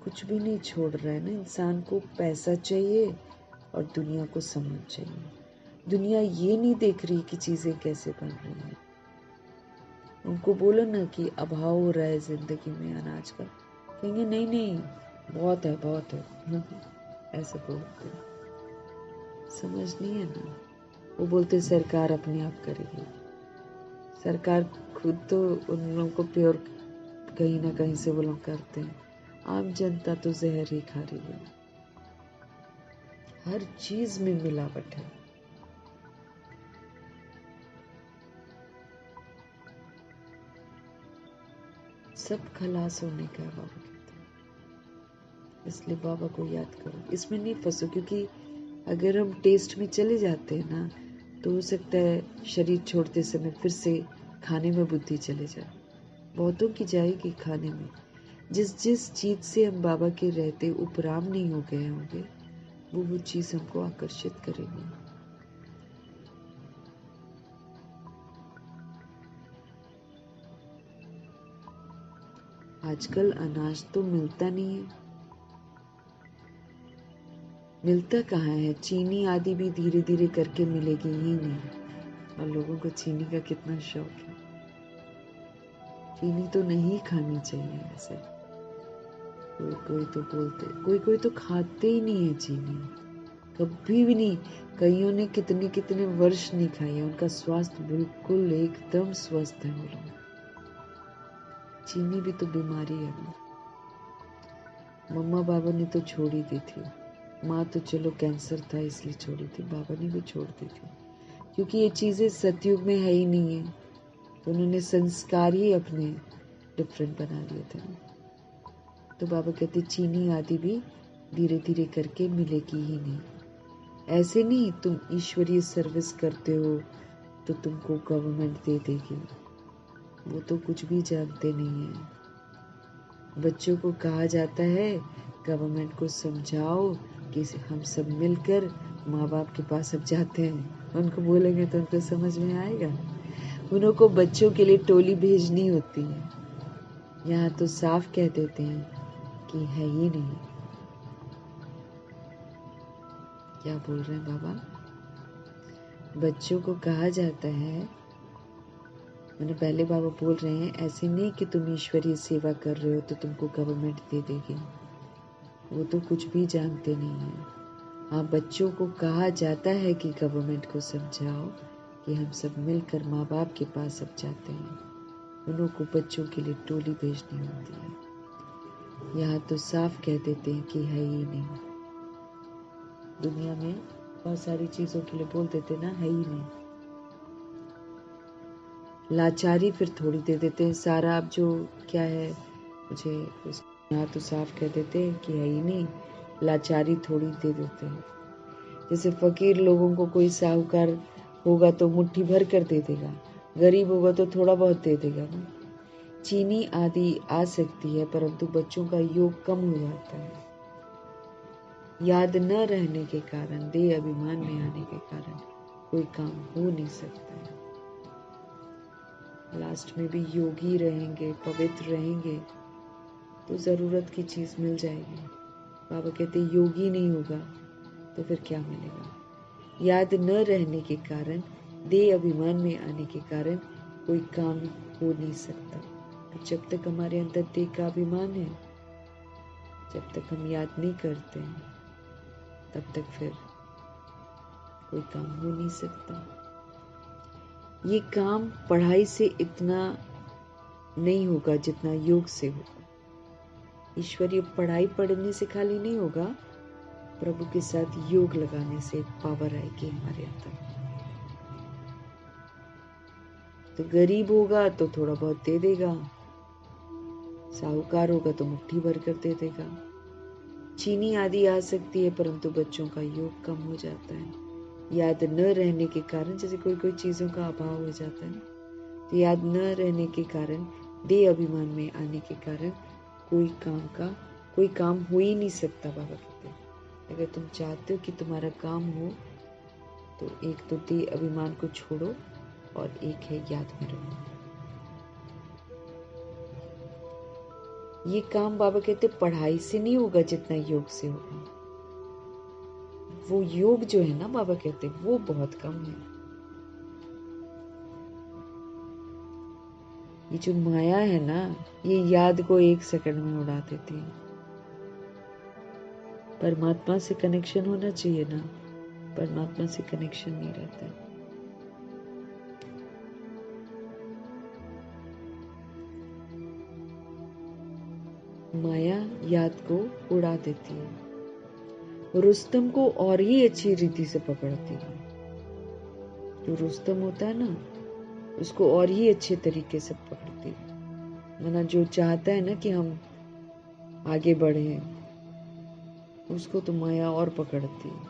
कुछ भी नहीं छोड़ रहा है ना, इंसान को पैसा चाहिए और दुनिया को समझ चाहिए। दुनिया ये नहीं देख रही कि चीजें कैसे बन रही हैं। उनको बोलो ना कि अभाव हो रहा है जिंदगी में अनाज का, कहेंगे नहीं नहीं बहुत है बहुत है ऐसे बोलते हैं। समझ नहीं है ना, वो बोलते सरकार अपने आप करेगी। सरकार खुद तो उन लोगों को प्योर कहीं ना कहीं से वो लोग करते हैं, आम जनता तो जहर ही खा रही है। हर चीज में मिलावट है। सब खलास होने का बाबा कहते हैं, इसलिए बाबा को याद करो, इसमें नहीं फंसो। क्योंकि अगर हम टेस्ट में चले जाते हैं ना, तो हो सकता है शरीर छोड़ते समय फिर से खाने में बुद्धि चले जाए। बहुतों की जाएगी खाने में। जिस जिस चीज से हम बाबा के रहते उपराम नहीं हो गए होंगे, वो चीज हमको आकर्षित करेगी। आजकल अनाज तो मिलता नहीं है, मिलता कहाँ है। चीनी आदि भी धीरे धीरे करके मिलेगी ही नहीं, और लोगों को चीनी का कितना शौक है। चीनी तो नहीं खानी चाहिए वैसे, कोई कोई तो बोलते, कोई कोई तो खाते ही नहीं है चीनी, कभी भी नहीं। कईयों ने कितने कितने वर्ष नहीं खाई है, उनका स्वास्थ्य बिल्कुल एकदम स्वस्थ है वो लोग। चीनी भी तो बीमारी है ना। मम्मा बाबा ने तो छोड़ ही दी थी, माँ तो चलो कैंसर था इसलिए छोड़ी थी, बाबा ने भी छोड़ दी थी, क्योंकि ये चीजें सतयुग में है ही नहीं है। तो उन्होंने संस्कार ही अपने डिफरेंट बना लिए थे ना। तो बाबा कहते चीनी आदि भी धीरे धीरे करके मिलेगी ही नहीं। ऐसे नहीं तुम ईश्वरीय सर्विस करते हो तो तुमको गवर्नमेंट दे देगी, वो तो कुछ भी जानते नहीं है। बच्चों को कहा जाता है गवर्नमेंट को समझाओ कि हम सब मिलकर माँ बाप के पास अब जाते हैं, उनको बोलेंगे तो उनको समझ में आएगा। उन्हों को बच्चों के लिए टोली भेजनी होती है। यहाँ तो साफ कह देते हैं कि है ही नहीं। क्या बोल रहे हैं बाबा? बच्चों को कहा जाता है, मैंने पहले बाबा बोल रहे हैं, ऐसे नहीं कि तुम ईश्वरीय सेवा कर रहे हो तो तुमको गवर्नमेंट दे देगी। वो तो कुछ भी जानते नहीं है। हाँ, बच्चों को कहा जाता है कि गवर्नमेंट को समझाओ कि हम सब मिलकर माँ बाप के पास अब जाते हैं। उन्हों को बच्चों के लिए टोली भेजनी होती है। यहाँ तो साफ कह देते हैं कि है ही नहीं। दुनिया में बहुत सारी चीजों के लिए बोल देते ना, है ही नहीं। लाचारी फिर थोड़ी दे देते हैं सारा। अब जो क्या है मुझे यहाँ तो साफ कह देते हैं कि है ही नहीं। लाचारी थोड़ी दे देते हैं। जैसे फकीर लोगों को कोई साहूकार होगा तो मुट्ठी भर कर दे देगा, गरीब होगा तो थोड़ा बहुत दे देगा ना। चीनी आदि आ सकती है परंतु बच्चों का योग कम हो जाता है। याद न रहने के कारण, देह अभिमान में आने के कारण कोई काम हो नहीं सकता है। लास्ट में भी योगी रहेंगे, पवित्र रहेंगे तो जरूरत की चीज मिल जाएगी। बाबा कहते योगी नहीं होगा तो फिर क्या मिलेगा? याद न रहने के कारण, देह अभिमान में आने के कारण कोई काम हो नहीं सकता। तो जब तक हमारे अंदर देह का अभिमान है, जब तक हम याद नहीं करते हैं, तब तक फिर कोई काम हो नहीं सकता। ये काम पढ़ाई से इतना नहीं होगा जितना योग से होगा। ईश्वरीय पढ़ाई पढ़ने से खाली नहीं होगा, प्रभु के साथ योग लगाने से पावर आएगी हमारे अंदर। तो गरीब होगा तो थोड़ा बहुत दे देगा, साहूकार होगा तो मुट्ठी भर कर दे देगा। चीनी आदि आ सकती है परंतु बच्चों का योग कम हो जाता है। याद न रहने के कारण, जैसे कोई कोई चीजों का अभाव हो जाता है, तो याद न रहने के कारण, देह अभिमान में आने के कारण कोई काम हो ही नहीं सकता। बाबा कहते हैं अगर तुम चाहते हो कि तुम्हारा काम हो तो एक तो देह अभिमान को छोड़ो और एक है याद में रहो। ये काम बाबा कहते पढ़ाई से नहीं होगा जितना योग से होगा। वो योग जो है ना, बाबा कहते वो बहुत कम है। ये जो माया है ना, ये याद को 1 सेकंड में उड़ा देती है। परमात्मा से कनेक्शन होना चाहिए ना, परमात्मा से कनेक्शन नहीं रहता। माया याद को उड़ा देती है। रुस्तम को और ही अच्छी रीति से पकड़ती है। जो रुस्तम होता है ना, उसको और ही अच्छे तरीके से पकड़ती है। मना जो चाहता है ना कि हम आगे बढ़े, उसको तो माया और पकड़ती है।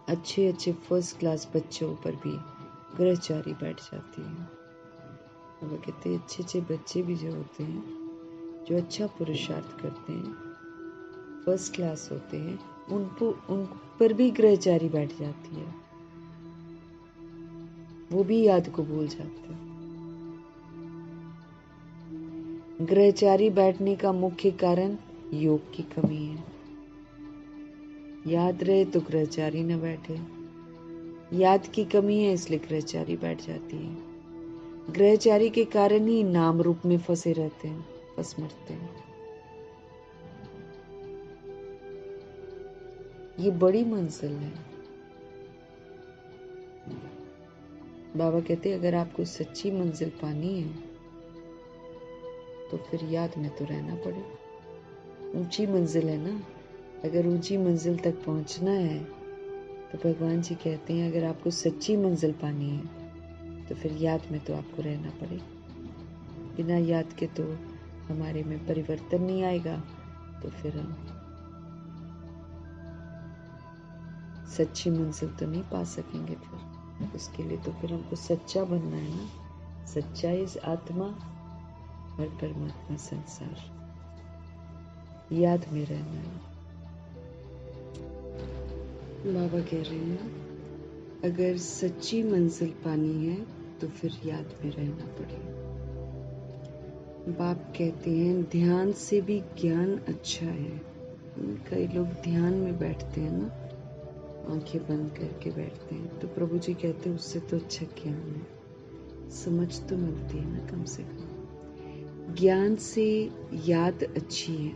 अच्छे अच्छे फर्स्ट क्लास बच्चों पर भी ग्रहचारी बैठ जाती है। वो कहते हैं अच्छे अच्छे बच्चे भी जो होते हैं, जो अच्छा पुरुषार्थ करते हैं, फर्स्ट क्लास होते हैं, उन पर भी ग्रहचारी बैठ जाती है। वो भी याद को भूल जाते हैं। ग्रहचारी बैठने का मुख्य कारण योग की कमी है। याद रहे तो ग्रहचारी न बैठे। याद की कमी है इसलिए ग्रहचारी बैठ जाती है। ग्रहचारी के कारण ही नाम रूप में फंसे रहते हैं, फंस मरते हैं। ये बड़ी मंजिल है। बाबा कहते हैं अगर आपको सच्ची मंजिल पानी है तो फिर याद में तो रहना पड़े। ऊंची मंजिल है ना, अगर ऊंची मंजिल तक पहुंचना है तो भगवान जी कहते हैं अगर आपको सच्ची मंजिल पानी है तो फिर याद में तो आपको रहना पड़े। बिना याद के तो हमारे में परिवर्तन नहीं आएगा, तो फिर हम सच्ची मंजिल तो नहीं पा सकेंगे। फिर उसके लिए तो फिर हमको सच्चा बनना है ना। सच्चा इस आत्मा और परमात्मा संसार, याद में रहना है। बाबा कह रहे हैं अगर सच्ची मंजिल पानी है तो फिर याद में रहना पड़ेगा। बाप कहते हैं ध्यान से भी ज्ञान अच्छा है। कई लोग ध्यान में बैठते हैं ना, आंखें बंद करके बैठते हैं, तो प्रभु जी कहते हैं उससे तो अच्छा ज्ञान है, समझ तो मिलती है ना कम से कम। ज्ञान से याद अच्छी है।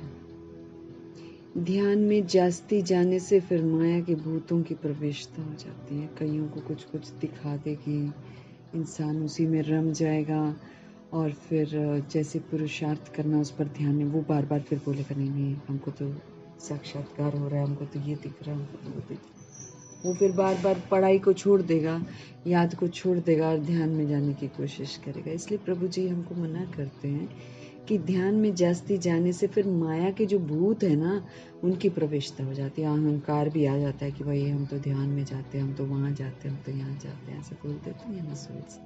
ध्यान में जास्ती जाने से फिर माया के भूतों की प्रवेशता हो जाती है। कईयों को कुछ कुछ दिखा देगी, इंसान उसी में रम जाएगा और फिर जैसे पुरुषार्थ करना उस पर ध्यान है, वो बार बार फिर बोलेगा नहीं नहीं हमको तो साक्षात्कार हो रहा है, हमको तो ये दिख रहा है, हमको तो वो दिख रहा है। वो फिर बार बार पढ़ाई को छोड़ देगा, याद को छोड़ देगा और ध्यान में जाने की कोशिश करेगा। इसलिए प्रभु जी हमको मना करते हैं कि ध्यान में जास्ती जाने से फिर माया के जो भूत है ना, उनकी प्रवेशता हो जाती है। अहंकार भी आ जाता है कि भाई हम तो ध्यान में जाते हैं, हम तो वहां जाते हैं, हम तो यहाँ जाते हैं, ऐसे बोल देते हैं ना सोच।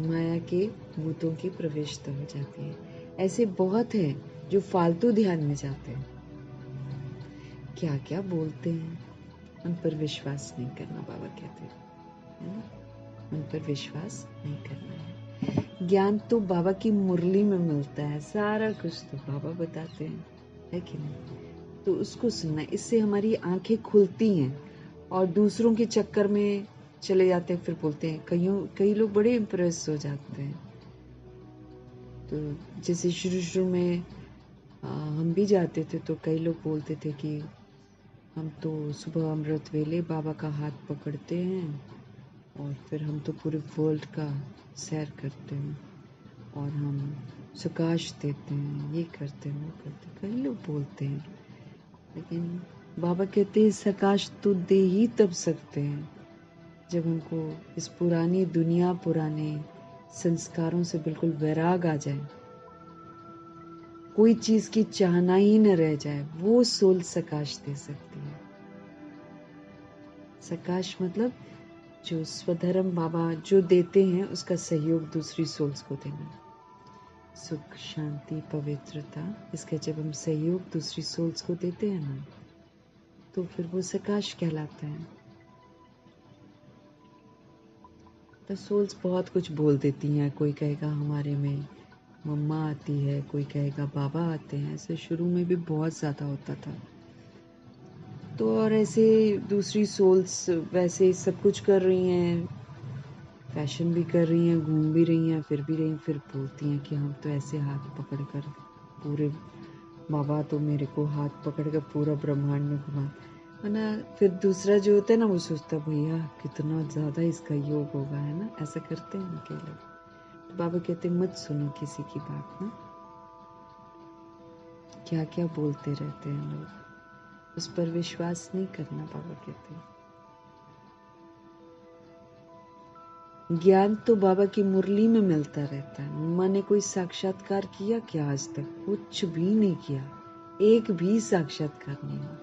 माया के भूतों की प्रवेशता हो जाती है। ऐसे बहुत है जो फालतू ध्यान में जाते हैं, क्या क्या बोलते हैं, उन पर विश्वास नहीं करना, बाबा कहते हैं, है ना, उन पर विश्वास नहीं करना है। ज्ञान तो बाबा की मुरली में मिलता है, सारा कुछ तो बाबा बताते हैं, है कि नहीं? तो उसको सुनना, इससे हमारी आंखें खुलती हैं और दूसरों के चक्कर में चले जाते हैं, फिर बोलते हैं, कई लोग बड़े इम्प्रेस हो जाते हैं। तो जैसे शुरू में हम भी जाते थे तो कई लोग बोलते थे कि हम तो सुबह अमृत वेले बाबा का हाथ पकड़ते हैं और फिर हम तो पूरे वर्ल्ड का सैर करते हैं और हम सुकाश देते हैं, ये करते हैं, वो करते हैं, कई लोग बोलते हैं। लेकिन बाबा कहते हैं सकाश तो दे ही तब सकते हैं जब हमको इस पुरानी दुनिया, पुराने संस्कारों से बिल्कुल वैराग आ जाए, कोई चीज की चाहना ही न रह जाए, वो सोल सकाश दे सकती है। सकाश मतलब जो स्वधर्म बाबा जो देते हैं उसका सहयोग दूसरी सोल्स को देना, सुख, शांति, पवित्रता, इसका जब हम सहयोग दूसरी सोल्स को देते हैं ना, तो फिर वो सकाश कहलाता है। तो सोल्स बहुत कुछ बोल देती हैं, कोई कहेगा हमारे में मम्मा आती है, कोई कहेगा बाबा आते हैं, ऐसे शुरू में भी बहुत ज़्यादा होता था। तो और ऐसे दूसरी सोल्स वैसे सब कुछ कर रही हैं, फैशन भी कर रही हैं, घूम भी रही हैं, फिर बोलती हैं कि हम तो ऐसे हाथ पकड़ कर पूरे, बाबा तो मेरे को हाथ पकड़ कर पूरा ब्रह्मांड में घुमा, वरना फिर दूसरा जो होता है ना वो सोचता भैया कितना ज़्यादा इसका योग होगा, है ना, ऐसा करते हैं उनके लोग। तो बाबा कहते मत सुनो किसी की बात ना, क्या क्या बोलते रहते हैं लोग, उस पर विश्वास नहीं करना, बाबा कहते हैं। ज्ञान तो बाबा की मुरली में मिलता रहता है। मैंने कोई साक्षात्कार किया क्या आज तक? कुछ भी नहीं किया, एक भी साक्षात्कार नहीं हुआ।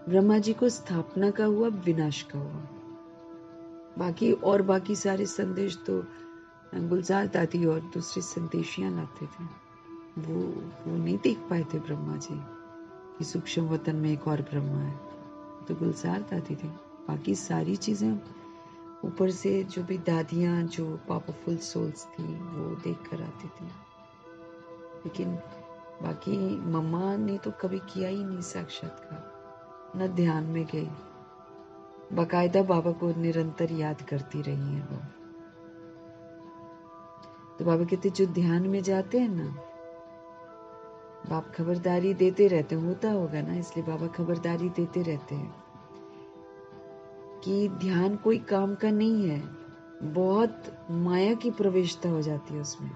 ब्रह्मा जी को स्थापना का हुआ, विनाश का हुआ, बाकी सारे संदेश तो गुलजार दादी और दूसरी संदेशियां लाते थे। वो नहीं देख पाए थे ब्रह्मा जी कि सूक्ष्म वतन में एक और ब्रह्मा है, तो गुलजार दादी थी। बाकी सारी चीजें ऊपर से जो भी दादियां जो पावरफुल सोल्स थी वो देख कर आती थी, लेकिन बाकी मम्मा ने तो कभी किया ही नहीं साक्षात्कार, न ध्यान में गई, बाकायदा बाबा को निरंतर याद करती रही है वो। तो बाबा कहते जो ध्यान में जाते हैं ना, बाप खबरदारी देते रहते हैं, होता होगा ना, इसलिए बाबा खबरदारी देते रहते हैं कि ध्यान कोई काम का नहीं है, बहुत माया की प्रवेशता हो जाती है उसमें।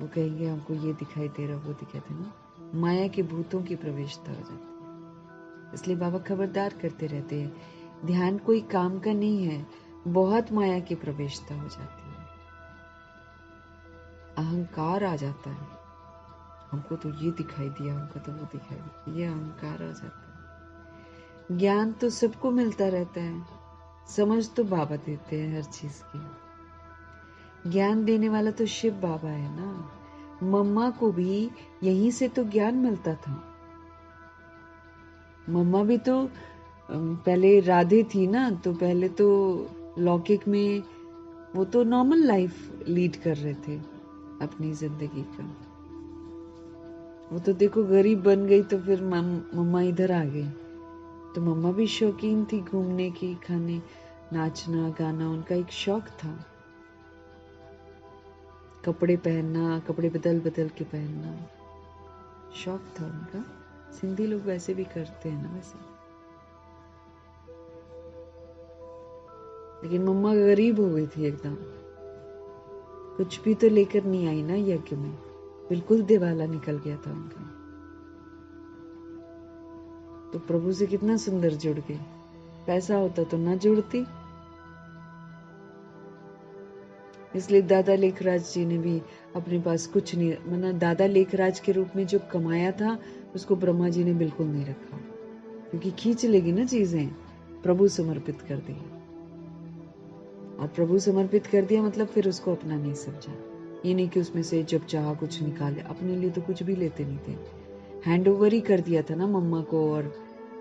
वो कहेंगे हमको ये दिखाई दे रहा, वो दिखाई दे रहा, माया के भूतों की प्रवेशता हो जाती है। इसलिए बाबा खबरदार करते रहते हैं ध्यान कोई काम का नहीं है, बहुत माया की प्रवेशता हो जाती है, अहंकार आ जाता है, हमको तो ये दिखाई दिया, हमको तो वो दिखाई दिया, ये अहंकार आ जाता है। ज्ञान तो सबको मिलता रहता है, समझ तो बाबा देते हैं हर चीज की। ज्ञान देने वाला तो शिव बाबा है ना, मम्मा को भी यहीं से तो ज्ञान मिलता था। मम्मा भी तो पहले राधे थी ना, तो पहले तो लौकिक में वो तो नॉर्मल लाइफ लीड कर रहे थे अपनी जिंदगी का। वो तो देखो गरीब बन गई तो फिर मम्मा इधर आ गई। तो मम्मा भी शौकीन थी घूमने की, खाने, नाचना गाना उनका एक शौक था। कपड़े पहनना, कपड़े बदल बदल के पहनना शौक था उनका। सिंधी लोग वैसे भी करते हैं ना वैसे। लेकिन मम्मा गरीब हो गई थी एकदम, कुछ भी तो लेकर नहीं आई ना यज्ञ में, बिल्कुल दिवाला निकल गया था उनका। तो प्रभु से कितना सुंदर जुड़ गई। पैसा होता तो ना जुड़ती। इसलिए दादा लेखराज जी ने भी अपने पास कुछ नहीं, मतलब दादा लेखराज के रूप में जो कमाया था उसको ब्रह्मा जी ने बिल्कुल नहीं रखा, क्योंकि खींच लेगी ना चीजें। प्रभु समर्पित कर दी, और प्रभु समर्पित कर दिया मतलब फिर उसको अपना नहीं समझा। ये नहीं कि उसमें से जब चाहा कुछ निकाले, अपने लिए तो कुछ भी लेते नहीं थे। हैंड ओवर ही कर दिया था ना मम्मा को, और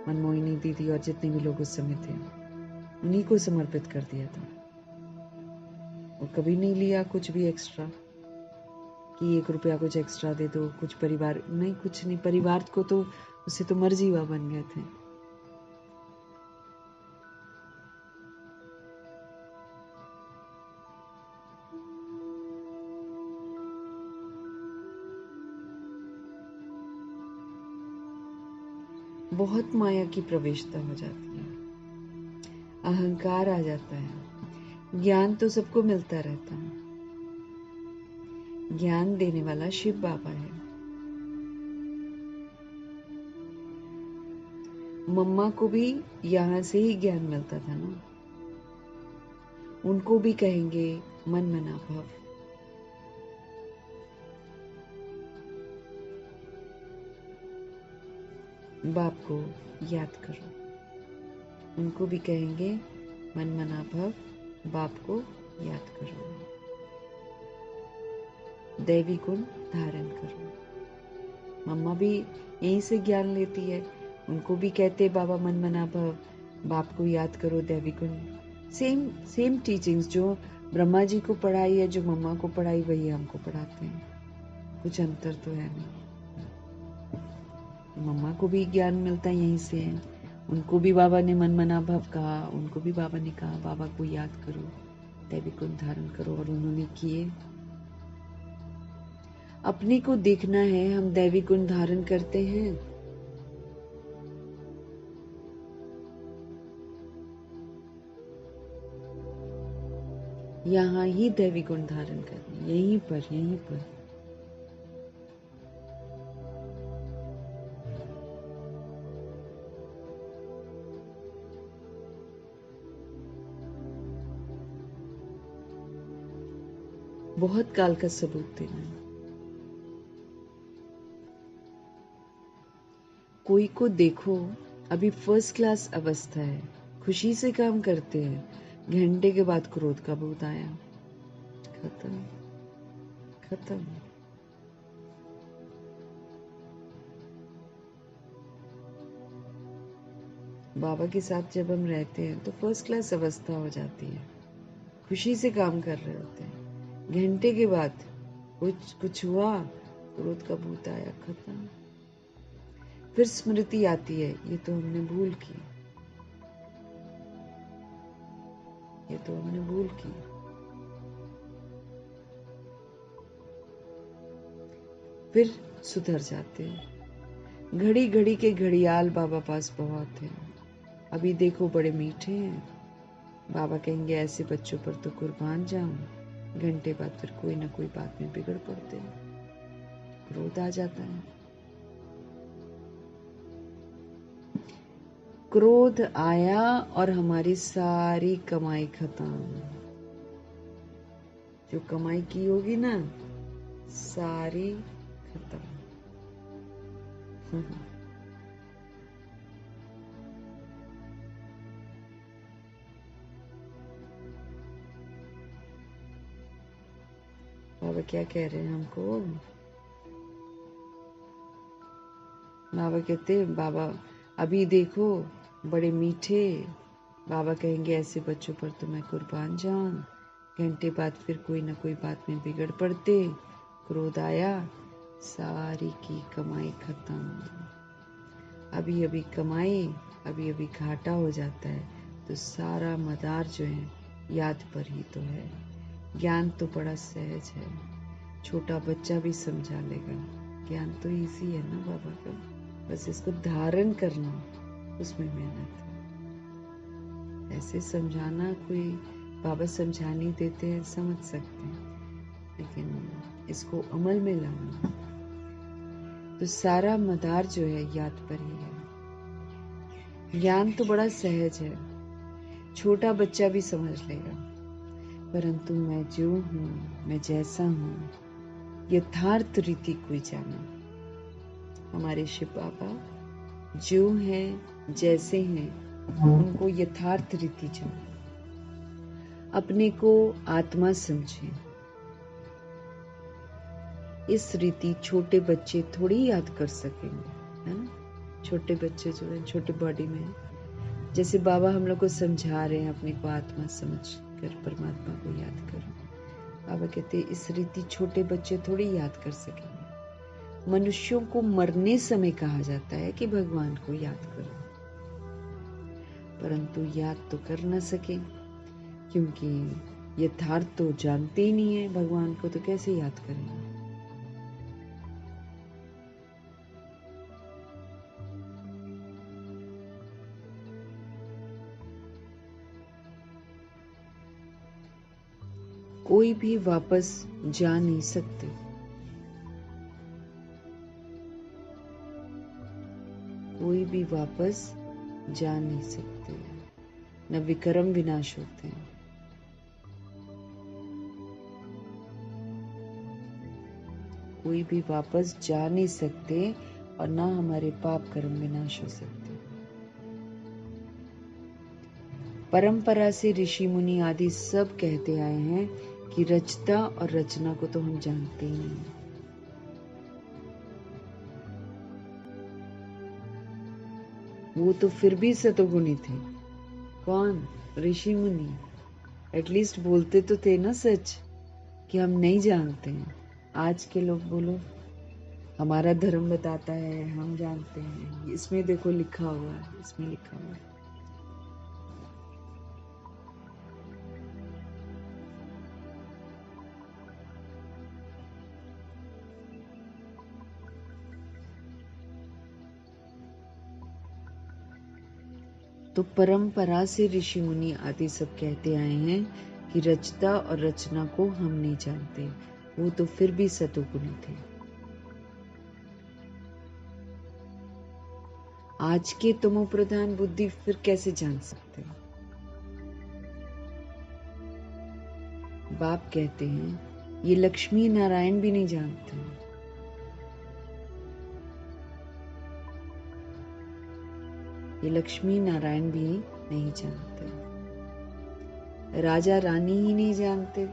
मनमोहिनी दीदी और जितने भी लोग उस समय थे उन्हीं को समर्पित कर दिया था। और कभी नहीं लिया कुछ भी एक्स्ट्रा कि 1 रुपया कुछ एक्स्ट्रा दे दो, कुछ परिवार नहीं, कुछ नहीं। परिवार को तो उससे तो मर्जीवा बन गए थे। बहुत माया की प्रवेशता हो जाती है, अहंकार आ जाता है। ज्ञान तो सबको मिलता रहता है, ज्ञान देने वाला शिव बाबा है। मम्मा को भी यहाँ से ही ज्ञान मिलता था ना, उनको भी कहेंगे मन मना भव। बाप को याद करो, उनको भी कहेंगे मन मना भव, बाप को याद करो, दैवी गुण धारण करो। मम्मा भी यहीं से ज्ञान लेती है, उनको भी कहते बाबा मन मना भव, बाप को याद करो, दैवी गुण। सेम सेम टीचिंग्स जो ब्रह्मा जी को पढ़ाई है, जो मम्मा को पढ़ाई, वही हमको पढ़ाते हैं। कुछ अंतर तो है नहीं। मम्मा को भी ज्ञान मिलता है यहीं से है। उनको भी बाबा ने मन मना भव कहा, उनको भी बाबा ने कहा बाबा को याद करो, दैवी गुण धारण करो, और उन्होंने किए। अपने को देखना है, हम दैवी गुण धारण करते हैं। यहाँ ही दैवी गुण धारण करना, यहीं पर, यहीं पर। बहुत काल का सबूत देना है। कोई को देखो, अभी फर्स्ट क्लास अवस्था है, खुशी से काम करते हैं, घंटे के बाद क्रोध का भूत आया, खत्म खत्म। बाबा के साथ जब हम रहते हैं तो फर्स्ट क्लास अवस्था हो जाती है, खुशी से काम कर रहे होते हैं। घंटे के बाद कुछ कुछ हुआ, क्रोध का भूत आया, खत्म। फिर स्मृति आती है, ये तो हमने भूल की, ये तो हमने भूल की। फिर सुधर जाते हैं। घड़ी घड़ी के घड़ियाल बाबा पास बहुत हैं। अभी देखो बड़े मीठे हैं, बाबा कहेंगे ऐसे बच्चों पर तो कुर्बान जाऊं। घंटे बाद फिर कोई ना कोई बात में बिगड़ पड़ते हैं, क्रोध आ जाता है। क्रोध आया और हमारी सारी कमाई खत्म। जो कमाई की होगी ना, सारी खत्म। बाबा क्या कह रहे हैं हमको? बाबा कहते, बाबा अभी देखो बड़े मीठे, बाबा कहेंगे ऐसे बच्चों पर तो मैं कुर्बान जाऊं। घंटे बाद फिर कोई ना कोई बात में बिगड़ पड़ते, क्रोध आया, सारी की कमाई खत्म। अभी अभी कमाई, अभी अभी घाटा हो जाता है, तो सारा मदार जो है याद पर ही तो है। ज्ञान तो बड़ा सहज है, छोटा बच्चा भी समझा लेगा। ज्ञान तो इजी है ना बाबा का, बस इसको धारण करना, उसमें मेहनत है। ऐसे समझाना, कोई बाबा समझा नहीं देते हैं, समझ सकते हैं, लेकिन इसको अमल में लाना तो सारा मदार जो है याद पर ही है। ज्ञान तो बड़ा सहज है, छोटा बच्चा भी समझ लेगा, परंतु मैं जो हूँ, मैं जैसा हूँ, यथार्थ रीति कोई जाना। हमारे शिव बाबा जो हैं, जैसे हैं, उनको यथार्थ रीति जाना। अपने को आत्मा समझें। इस रीति छोटे बच्चे थोड़ी याद कर सकेंगे, है ना। छोटे बच्चे जो है छोटे बॉडी में, जैसे बाबा हम लोग को समझा रहे हैं अपने को आत्मा समझ कर परमात्मा को याद करो। बाबा कहते हैं इस रीति छोटे बच्चे थोड़ी याद कर सकेंगे। मनुष्यों को मरने समय कहा जाता है कि भगवान को याद करो, परंतु याद तो कर न सके, क्योंकि यथार्थ तो जानते ही नहीं है भगवान को, तो कैसे याद करेंगे। कोई भी वापस जा नहीं सकते, कोई भी वापस जा नहीं सकते, न विक्रम विनाश होते हैं। कोई भी वापस जा नहीं सकते और ना हमारे पाप कर्म विनाश हो सकते। परंपरा से ऋषि मुनि आदि सब कहते आए हैं कि रचता और रचना को तो हम जानते ही नहीं। वो तो फिर भी सतोगुणी थे। कौन? ऋषि मुनि। एटलीस्ट बोलते तो थे ना सच, कि हम नहीं जानते हैं। आज के लोग बोलो हमारा धर्म बताता है, हम जानते हैं, इसमें देखो लिखा हुआ है, इसमें लिखा हुआ है। तो परंपरा से ऋषि मुनि आदि सब कहते आए हैं कि रचता और रचना को हम नहीं जानते। वो तो फिर भी सतोगुणी थे। आज के तमो प्रधान बुद्धि फिर कैसे जान सकते हैं। बाप कहते हैं ये लक्ष्मी नारायण भी नहीं जानते। ये लक्ष्मी नारायण भी नहीं जानते, राजा रानी ही नहीं जानते,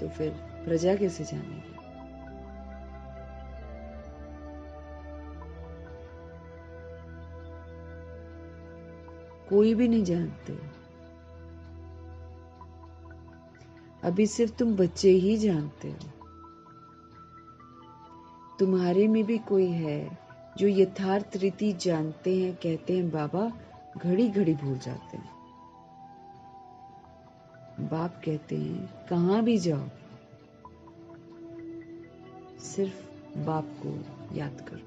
तो फिर प्रजा कैसे जानेगी। कोई भी नहीं जानते। अभी सिर्फ तुम बच्चे ही जानते हो। तुम्हारे में भी कोई है जो यथार्थ रीति जानते हैं, कहते हैं बाबा, घड़ी घड़ी भूल जाते हैं। बाप कहते हैं कहां भी जाओ, सिर्फ बाप को याद करो।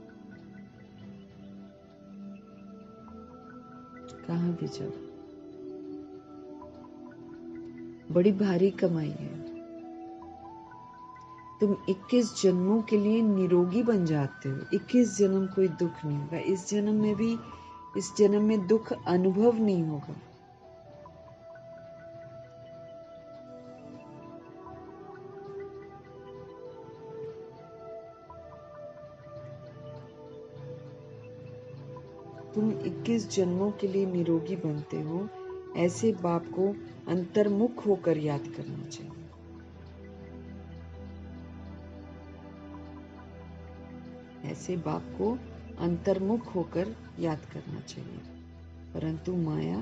कहां भी जाओ, बड़ी भारी कमाई है। तुम 21 जन्मों के लिए निरोगी बन जाते हो। 21 जन्म कोई दुख नहीं होगा। इस जन्म में दुख अनुभव नहीं होगा। तुम 21 जन्मों के लिए निरोगी बनते हो। ऐसे बाप को अंतर्मुख होकर याद करना चाहिए। ऐसे बाप को अंतर्मुख होकर याद करना चाहिए, परंतु माया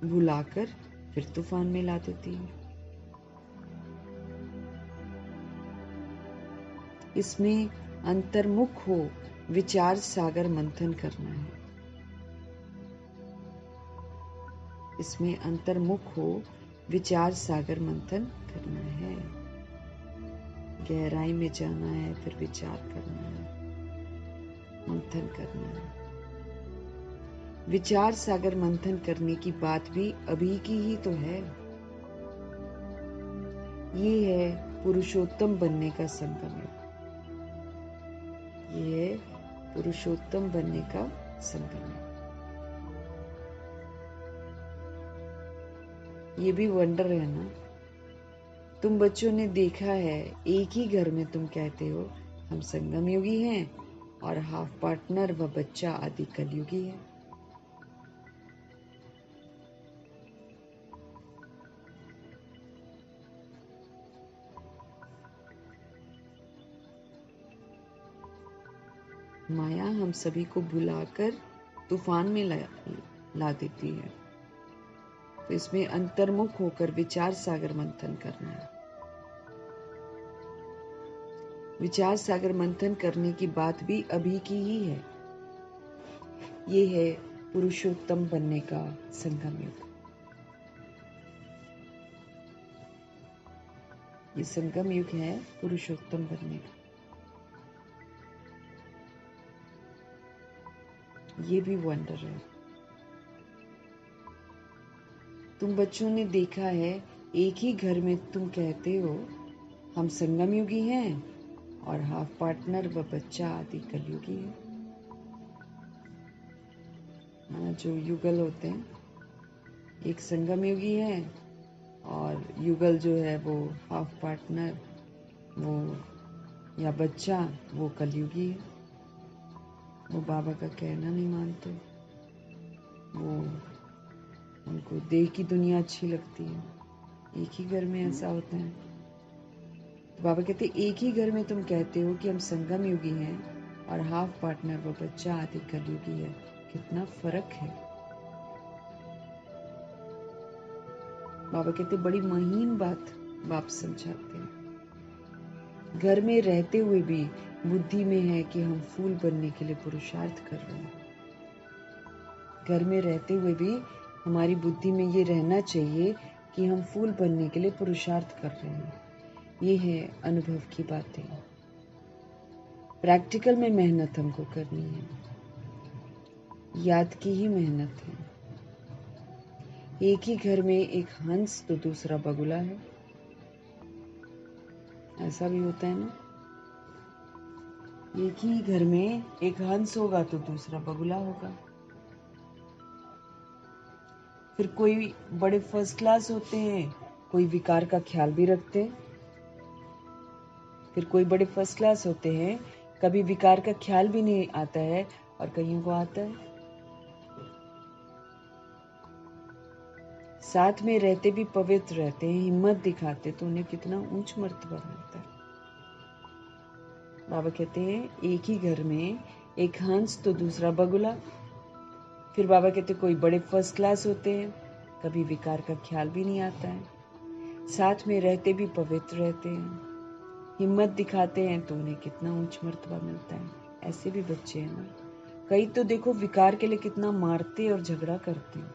भुलाकर फिर तूफान में ला देती है। इसमें अंतर्मुख हो विचार सागर मंथन करना है। इसमें अंतर्मुख हो विचार सागर मंथन करना है। गहराई में जाना है, फिर विचार करना है, मंथन करना है। विचार सागर मंथन करने की बात भी अभी की ही तो है। ये है पुरुषोत्तम बनने का संगम युग। ये है पुरुषोत्तम बनने का संगम युग। ये भी वंडर है ना। तुम बच्चों ने देखा है, एक ही घर में तुम कहते हो हम संगम युगी हैं और हाफ पार्टनर व बच्चा आदि कलयुगी है। माया हम सभी को भुलाकर तूफान में ला देती है। तो इसमें अंतर्मुख होकर विचार सागर मंथन करना है। विचार सागर मंथन करने की बात भी अभी की ही है। ये है पुरुषोत्तम बनने का संगम युग। ये संगम युग है पुरुषोत्तम बनने का। ये भी वंडर है। तुम बच्चों ने देखा है, एक ही घर में तुम कहते हो हम संगम युगी हैं और हाफ पार्टनर व बच्चा आदि कलयुगी है। जो युगल होते हैं, एक संगम युगी है और युगल जो है वो हाफ पार्टनर वो या बच्चा वो कलयुगी है। वो बाबा का कहना नहीं मानते, वो उनको देह की दुनिया अच्छी लगती है। एक ही घर में ऐसा होता है। तो बाबा कहते एक ही घर में तुम कहते हो कि हम संगम युगी हैं और हाफ पार्टनर व बच्चा आदि कलयुगी है। कितना फर्क है। बाबा कहते बड़ी महीन बात बाप समझाते हैं। घर में रहते हुए भी बुद्धि में है कि हम फूल बनने के लिए पुरुषार्थ कर रहे हैं। घर में रहते हुए भी हमारी बुद्धि में ये रहना चाहिए कि हम फूल बनने के लिए पुरुषार्थ कर रहे हैं। ये है अनुभव की बातें। प्रैक्टिकल में मेहनत हमको करनी है, याद की ही मेहनत है। एक ही घर में एक हंस तो दूसरा बगुला है। ऐसा भी होता है ना। एक ही घर में एक हंस होगा तो दूसरा बगुला होगा। फिर कोई बड़े फर्स्ट क्लास होते हैं, कोई विकार का ख्याल भी रखते हैं। फिर कोई बड़े फर्स्ट क्लास होते हैं, कभी विकार का ख्याल भी नहीं आता है और कईयों को आता है। साथ में रहते भी पवित्र रहते हैं, हिम्मत दिखाते तो उन्हें कितना ऊंच मर्तबा मिलता है। बाबा कहते हैं एक ही घर में एक हंस तो दूसरा बगुला। फिर बाबा कहते कोई बड़े फर्स्ट क्लास होते हैं, कभी विकार का ख्याल भी नहीं आता है। साथ में रहते भी पवित्र रहते हैं, हिम्मत दिखाते हैं तो उन्हें कितना ऊंच मर्तबा मिलता है। ऐसे भी बच्चे हैं ना। कई तो देखो विकार के लिए कितना मारते और झगड़ा करते हैं।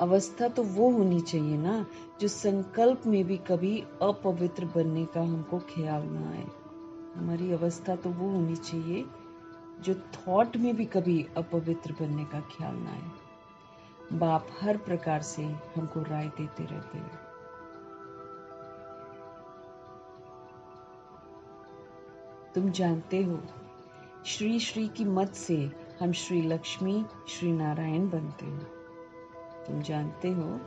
अवस्था तो वो होनी चाहिए ना जो संकल्प में भी कभी अपवित्र बनने का हमको ख्याल ना आए। हमारी अवस्था तो वो होनी चाहिए जो थॉट में भी कभी अपवित्र बनने का ख्याल ना आए। बाप हर प्रकार से हमको राय देते रहते हैं। तुम जानते हो, श्री श्री की मत से हम श्री लक्ष्मी श्री नारायण बनते हैं। तुम जानते हो,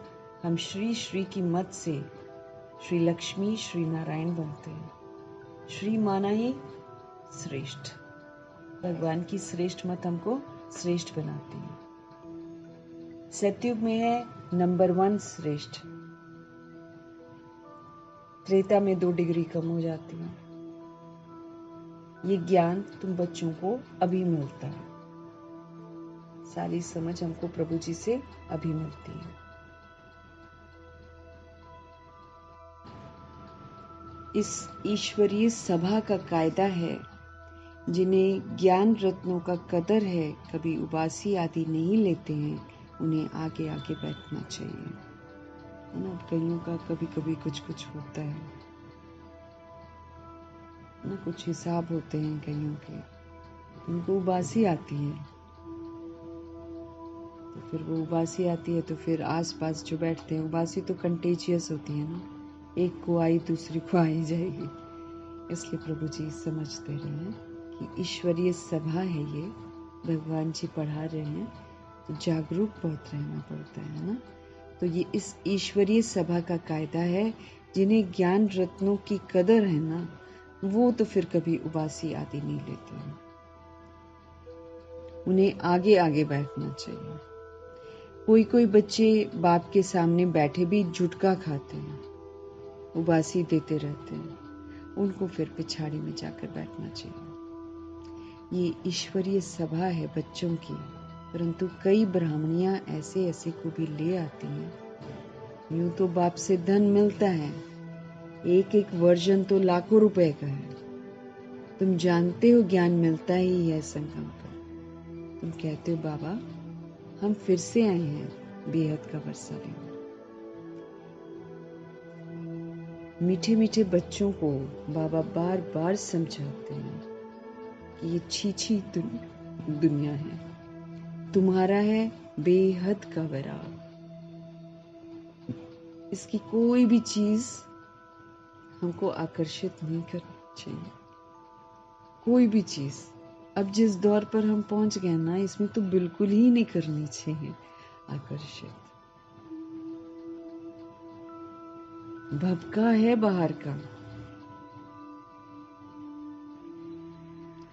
हम श्री श्री की मत से श्री लक्ष्मी श्री नारायण बनते हैं। श्री माना ही श्रेष्ठ। भगवान की श्रेष्ठ मत हमको श्रेष्ठ बनाती है। सतयुग में है नंबर 1 श्रेष्ठ। त्रेता में 2 डिग्री कम हो जाती है। ये ज्ञान तुम बच्चों को अभी मिलता है। सारी समझ हमको प्रभु जी से अभी मिलती है। इस ईश्वरीय सभा का कायदा है, जिन्हें ज्ञान रत्नों का कदर है, कभी उबासी आदि नहीं लेते हैं, उन्हें आगे आगे बैठना चाहिए। है ना, कईयों का कभी कभी कुछ कुछ होता है ना, कुछ हिसाब होते हैं कईयों के, उनको उबासी आती है, तो फिर वो उबासी आती है तो फिर आसपास जो बैठते हैं, उबासी तो कंटेजियस होती है ना, एक को आई दूसरी को आई जाएगी। इसलिए प्रभु जी समझ दे रहे हैं कि ईश्वरीय सभा है ये, भगवान जी पढ़ा रहे हैं, तो जागरूक बहुत रहना पड़ता है ना। तो ये इस ईश्वरीय सभा का कायदा है, जिन्हें ज्ञान रत्नों की कदर है ना, वो तो फिर कभी उबासी आदि नहीं लेते हैं, उन्हें आगे आगे बैठना चाहिए। कोई कोई बच्चे बाप के सामने बैठे भी झुटका खाते हैं, उबासी देते रहते हैं, उनको फिर पिछाड़ी में जाकर बैठना चाहिए। ये ईश्वरीय सभा है बच्चों की, परंतु कई ब्राह्मणियां ऐसे ऐसे को भी ले आती हैं। यूं तो बाप से धन मिलता है, एक एक वर्जन तो लाखों रुपए का है। तुम जानते हो ज्ञान मिलता ही है संगम पर। तुम कहते हो बाबा हम फिर से आए हैं बेहद का वर्षा लेने। मीठे मीठे बच्चों को बाबा बार बार समझाते हैं कि ये छी दुनिया है, तुम्हारा है बेहद का वैराग। इसकी कोई भी चीज हमको आकर्षित नहीं करनी चाहिए, कोई भी चीज। अब जिस दौर पर हम पहुंच गए ना, इसमें तो बिल्कुल ही नहीं करनी चाहिए आकर्षित। भबका है बाहर का,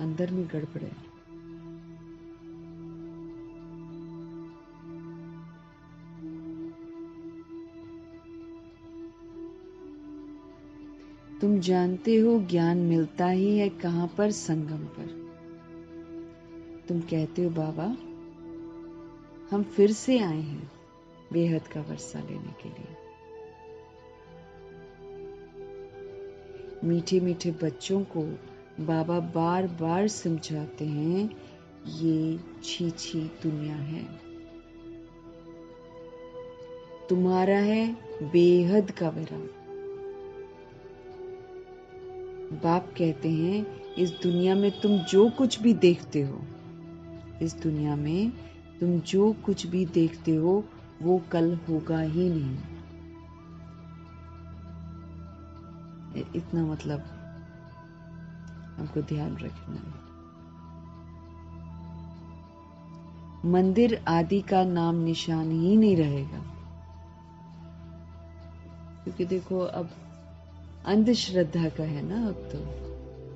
अंदर में गड़बड़ है। तुम जानते हो ज्ञान मिलता ही है कहां पर? संगम पर। तुम कहते हो बाबा हम फिर से आए हैं बेहद का वर्षा लेने के लिए। मीठे मीठे बच्चों को बाबा बार बार समझाते हैं, ये छी छी दुनिया है, तुम्हारा है बेहद का वैराग। बाप कहते हैं इस दुनिया में तुम जो कुछ भी देखते हो, इस दुनिया में तुम जो कुछ भी देखते हो वो कल होगा ही नहीं। इतना मतलब हमको ध्यान रखना है। मंदिर आदि का नाम निशान ही नहीं रहेगा, क्योंकि देखो अब अंधश्रद्धा का है ना।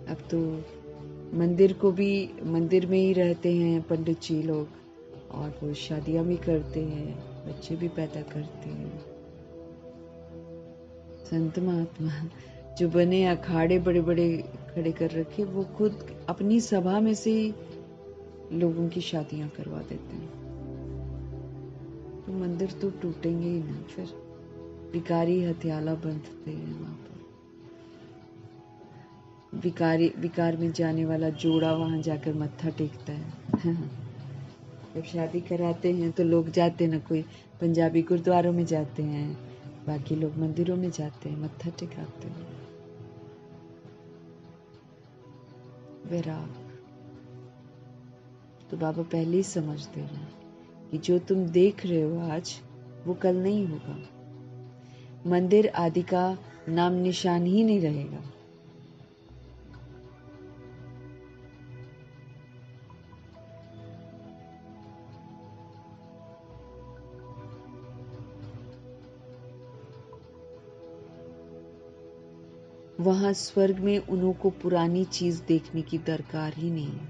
अब तो मंदिर को भी, मंदिर में ही रहते हैं पंडित जी लोग, और वो शादियां भी करते हैं, बच्चे भी पैदा करते हैं। संत महात्मा जो बने अखाड़े बड़े बड़े खड़े कर रखे, वो खुद अपनी सभा में से ही लोगों की शादियां करवा देते हैं। तो मंदिर तो टूटेंगे ही ना, फिर भिकारी हथियाला बंधते हैं वहां पर। विकार में जाने वाला जोड़ा वहां जाकर मत्था टेकता है। जब शादी कराते हैं तो लोग जाते ना, कोई पंजाबी गुरुद्वारों में जाते हैं, बाकी लोग मंदिरों में जाते हैं, मत्था टेकाते हैं। वैराग तो बाबा पहले ही समझ दे रहे हैं कि जो तुम देख रहे हो आज, वो कल नहीं होगा। मंदिर आदि का नाम निशान ही नहीं रहेगा। वहां स्वर्ग में उन्हों को पुरानी चीज देखने की दरकार ही नहीं है,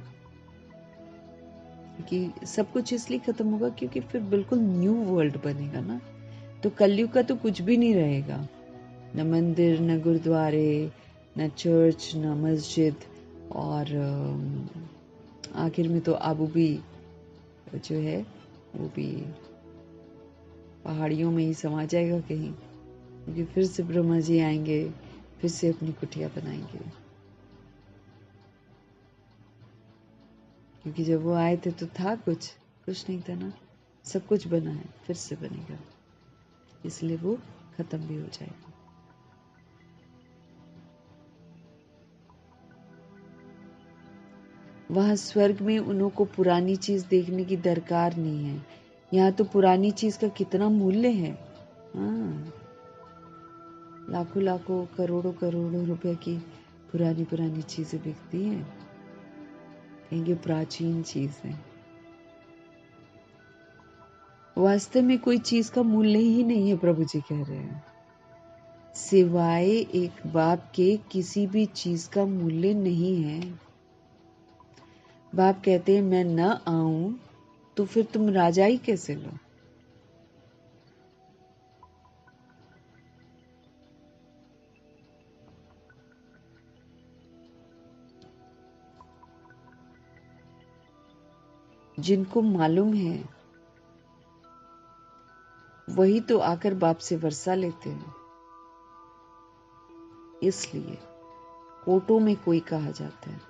क्योंकि सब कुछ इसलिए खत्म होगा क्योंकि फिर बिल्कुल न्यू वर्ल्ड बनेगा ना। तो कलयुग का तो कुछ भी नहीं रहेगा, न मंदिर, न गुरुद्वारे, न चर्च, न मस्जिद, और आखिर में तो आबू भी जो है वो भी पहाड़ियों में ही समा जाएगा कहीं, क्योंकि फिर से ब्रह्मा जी आएंगे, फिर से अपनी कुटिया बनाएंगे। क्योंकि जब वो आए थे तो था कुछ नहीं था ना, सब कुछ बना है, फिर से बनेगा, इसलिए वो खत्म भी हो जाएगा। वहां स्वर्ग में उन्हों को पुरानी चीज देखने की दरकार नहीं है। यहाँ तो पुरानी चीज का कितना मूल्य है। हाँ, लाखों लाखों करोड़ों करोड़ों रुपए की पुरानी पुरानी चीजें बिकती हैं, कहेंगे प्राचीन चीज है। वास्तव में कोई चीज का मूल्य ही नहीं है, प्रभु जी कह रहे हैं। सिवाय एक बाप के किसी भी चीज का मूल्य नहीं है। बाप कहते हैं मैं न आऊं तो फिर तुम राजाई कैसे लो। जिनको मालूम है वही तो आकर बाप से वर्षा लेते हैं। इसलिए कोटों में कोई कहा जाता है।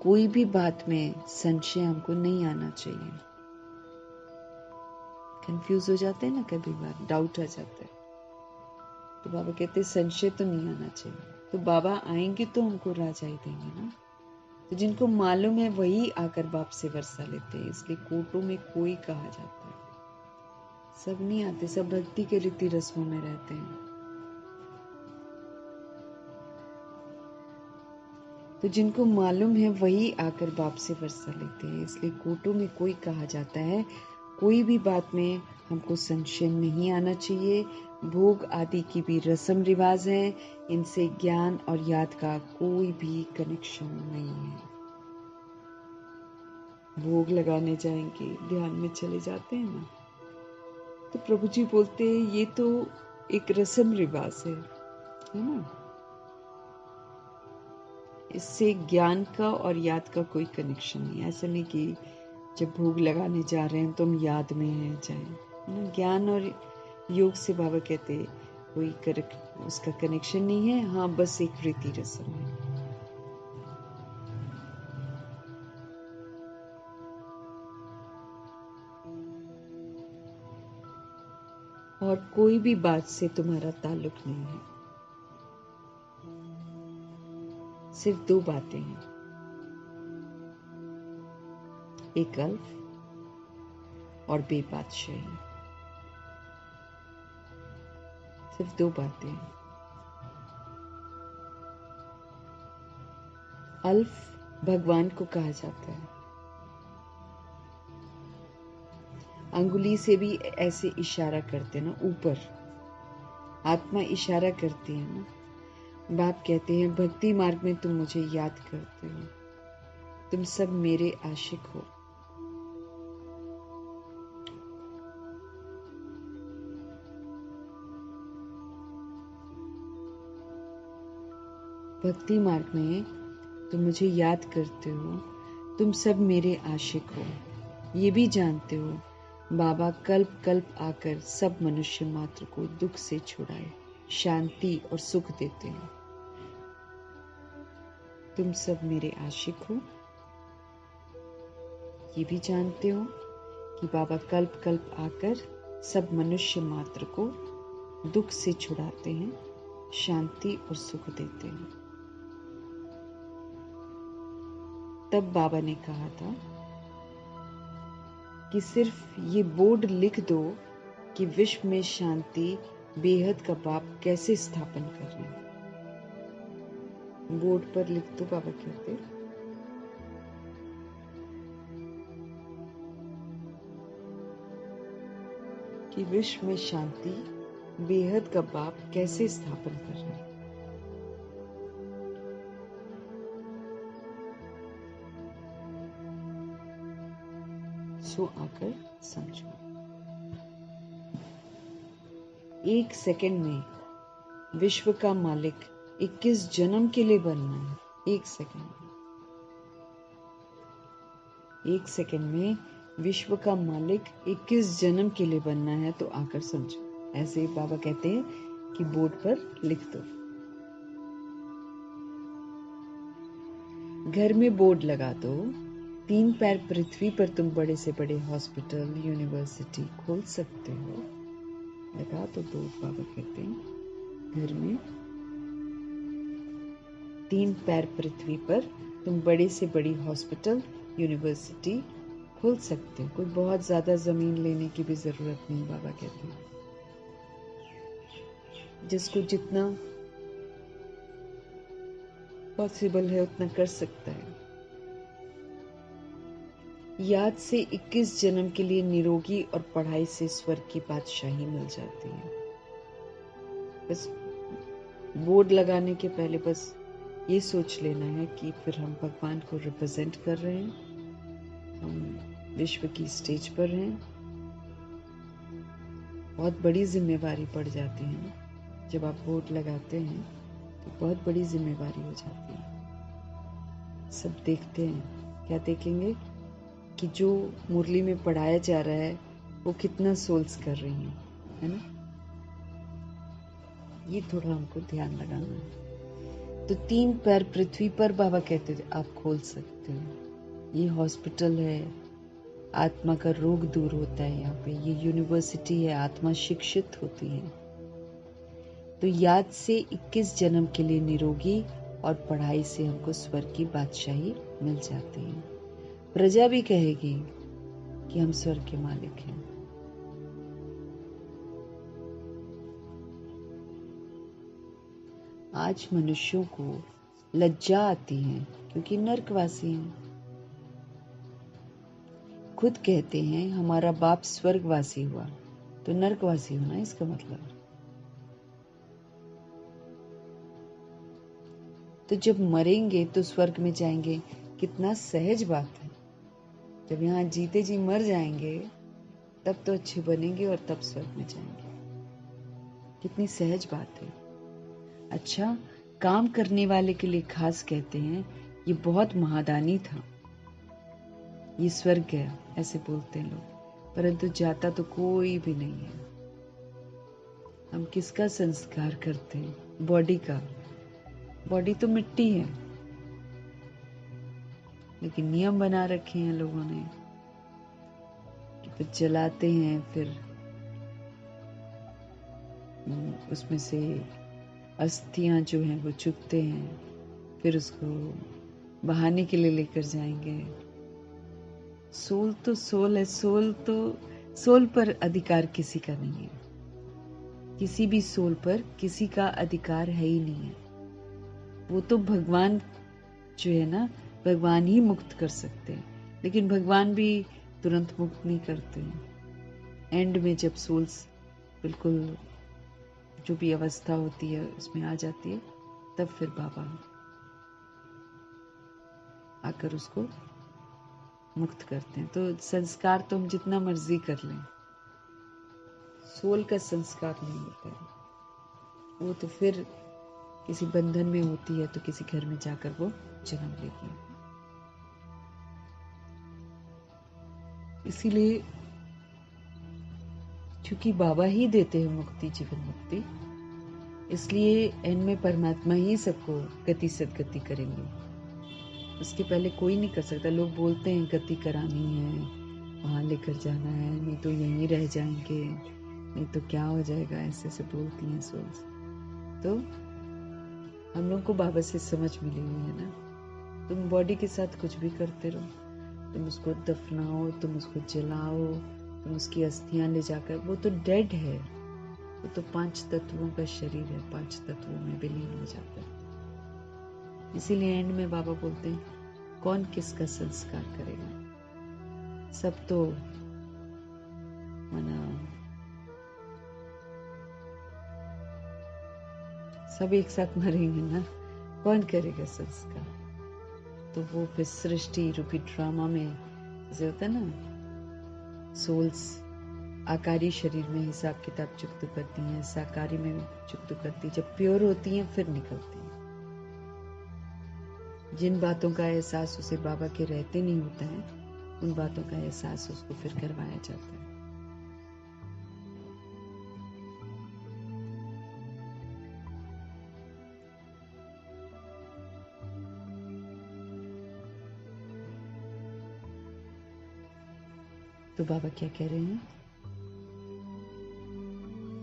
कोई भी बात में संशय हमको नहीं आना चाहिए। कंफ्यूज हो जाते हैं ना, कभी बार डाउट आ जाता है, तो बाबा कहते हैं संशय तो नहीं आना चाहिए। तो बाबा आएंगे तो हमको राजाई देंगे ना। तो जिनको मालूम है वही आकर बाप से वर्षा लेते हैं, इसलिए कोटों में कोई कहा जाता है। सब नहीं आते, सब भक्ति के रीति रस्मों में रहते हैं। तो जिनको मालूम है वही आकर बाप से वर्षा लेते हैं, इसलिए कोटों में कोई कहा जाता है। कोई भी बात में हमको संशय नहीं आना चाहिए। भोग आदि की भी रस्म रिवाज है, इनसे ज्ञान और याद का कोई भी कनेक्शन नहीं है। भोग लगाने जाएंगे, ध्यान में चले जाते हैं ना, तो प्रभु जी बोलते हैं ये तो एक रस्म रिवाज है ना। इससे ज्ञान का और याद का कोई कनेक्शन नहीं है। ऐसा नहीं कि जब भोग लगाने जा रहे हैं तो हम याद में हैं जाए। ज्ञान और योग से बाबा कहते कोई उसका कनेक्शन नहीं है। हाँ, बस एक रीति रस्म है। और कोई भी बात से तुम्हारा ताल्लुक नहीं है। सिर्फ दो बातें हैं, एक अल्फ और बेबादशाही। सिर्फ दो बातें हैं। अल्फ भगवान को कहा जाता है। अंगुली से भी ऐसे इशारा करते ना ऊपर, आत्मा इशारा करती है ना। बाप कहते हैं भक्ति मार्ग में तुम मुझे याद करते हो, तुम सब मेरे आशिक हो। भक्ति मार्ग में तुम मुझे याद करते हो, तुम सब मेरे आशिक हो। ये भी जानते हो बाबा कल्प कल्प आकर सब मनुष्य मात्र को दुख से छुड़ाए, शांति और सुख देते हैं। तुम सब मेरे आशिक हो। ये भी जानते हो कि बाबा कल्प कल्प आकर सब मनुष्य मात्र को दुख से छुड़ाते हैं, शांति और सुख देते हैं। तब बाबा ने कहा था कि सिर्फ ये बोर्ड लिख दो कि विश्व में शांति बेहद का बाप कैसे स्थापन कर रहे हैं। बोर्ड पर लिख दो, बाबा कहते, कि विश्व में शांति बेहद का बाप कैसे स्थापन कर रहे हैं। सो आकर समझो। एक सेकंड में विश्व का मालिक 21 जन्म के लिए बनना है। एक सेकंड में विश्व का मालिक 21 जन्म के लिए बनना है तो आकर समझो। ऐसे ही बाबा कहते हैं कि बोर्ड पर लिख दो। घर में बोर्ड लगा दो, 3 पैर पृथ्वी पर तुम बड़े से बड़े हॉस्पिटल, यूनिवर्सिटी खोल सकते हो। लगा तो बोर्ड, बाबा कहते हैं घर में 3 पैर पृथ्वी पर तुम बड़े से बड़ी हॉस्पिटल, यूनिवर्सिटी खोल सकते हो। कोई बहुत ज्यादा जमीन लेने की भी जरूरत नहीं, बाबा कहते हैं जिसको जितना पॉसिबल है उतना कर सकता है। याद से 21 जन्म के लिए निरोगी और पढ़ाई से स्वर्ग की बादशाही मिल जाती है। बस बोर्ड लगाने के पहले बस ये सोच लेना है कि फिर हम भगवान को रिप्रेजेंट कर रहे हैं, हम विश्व की स्टेज पर हैं। बहुत बड़ी जिम्मेवारी पड़ जाती है ना, जब आप बोर्ड लगाते हैं तो बहुत बड़ी जिम्मेवारी हो जाती है। सब देखते हैं, क्या देखेंगे कि जो मुरली में पढ़ाया जा रहा है वो कितना सोल्स कर रही हैं, है ना। ये थोड़ा हमको ध्यान लगाना है। तो 3 पैर पृथ्वी पर बाबा कहते थे आप खोल सकते हो। ये हॉस्पिटल है, आत्मा का रोग दूर होता है यहाँ पे। ये यूनिवर्सिटी है, आत्मा शिक्षित होती है। तो याद से 21 जन्म के लिए निरोगी और पढ़ाई से हमको स्वर्ग की बादशाही मिल जाती है। प्रजा भी कहेगी कि हम स्वर्ग के मालिक हैं। आज मनुष्यों को लज्जा आती है क्योंकि नरकवासी हैं। खुद कहते हैं हमारा बाप स्वर्गवासी हुआ, तो नरकवासी होना इसका मतलब। तो जब मरेंगे तो स्वर्ग में जाएंगे, कितना सहज बात है। जब यहाँ जीते जी मर जाएंगे तब तो अच्छे बनेंगे और तब स्वर्ग में जाएंगे। कितनी सहज बात है। अच्छा, काम करने वाले के लिए खास कहते हैं ये बहुत महादानी था, ये स्वर्ग गया, ऐसे बोलते हैं लोग, परंतु जाता तो कोई भी नहीं है। हम किसका संस्कार करते हैं? बॉडी का। बॉडी तो मिट्टी है, लेकिन नियम बना रखे हैं लोगों ने कि फिर जलाते हैं, फिर उसमें से अस्थियां जो हैं वो चुगते हैं, फिर उसको बहाने के लिए लेकर जाएंगे। सोल तो सोल है, सोल पर अधिकार किसी का नहीं है। किसी भी सोल पर किसी का अधिकार है ही नहीं है। वो तो भगवान जो है ना, भगवान ही मुक्त कर सकते हैं, लेकिन भगवान भी तुरंत मुक्त नहीं करते हैं। एंड में जब सोल्स बिल्कुल जो भी अवस्था होती है उसमें आ जाती है, तब फिर बाबा आकर उसको मुक्त करते हैं। तो संस्कार तो हम जितना मर्जी कर लें, सोल का संस्कार नहीं होता है। वो तो फिर किसी बंधन में होती है, तो किसी घर में जाकर वो जन्म लेती है। इसीलिए क्योंकि बाबा ही देते हैं मुक्ति, जीवन मुक्ति, इसलिए एंड में परमात्मा ही सबको गति सदगति करेंगे। उसके पहले कोई नहीं कर सकता। लोग बोलते हैं गति करानी है, वहां लेकर जाना है, नहीं तो यहीं रह जाएंगे, नहीं तो क्या हो जाएगा, ऐसे से बोलती हैं सोल्स। तो हम लोग को बाबा से समझ मिली हुई है ना, तुम बॉडी के साथ कुछ भी करते रहो, तुम उसको दफनाओ, तुम उसको जलाओ, तुम उसकी अस्थियां ले जाकर, वो तो डेड है, वो तो 5 तत्वों का शरीर है, 5 तत्वों में विलीन हो जाता है। इसीलिए एंड में बाबा बोलते हैं कौन किसका संस्कार करेगा। सब तो मना सब एक साथ मरेंगे ना, कौन करेगा संस्कार। तो वो फिर सृष्टि रूपी ड्रामा में जैसे होता है ना, सोल्स आकारी शरीर में हिसाब किताब चुकता करती हैं, साकारी में चुकता करती, जब प्योर होती हैं फिर निकलती हैं। जिन बातों का एहसास उसे बाबा के रहते नहीं होता है, उन बातों का एहसास उसको फिर करवाया जाता है। तो बाबा क्या कह रहे हैं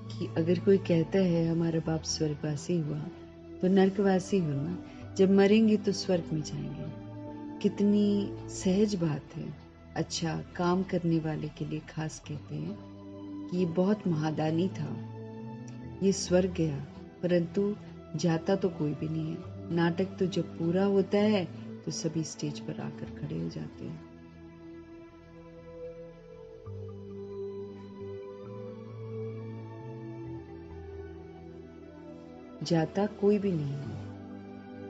कि अगर कोई कहता है हमारा बाप स्वर्गवासी हुआ तो नरकवासी होना, जब मरेंगे तो स्वर्ग में जाएंगे। कितनी सहज बात है। अच्छा, काम करने वाले के लिए खास कहते हैं कि ये बहुत महादानी था, ये स्वर्ग गया, परंतु जाता तो कोई भी नहीं है। नाटक तो जब पूरा होता है तो सभी स्टेज पर आकर खड़े हो जाते हैं। जाता कोई भी नहीं है।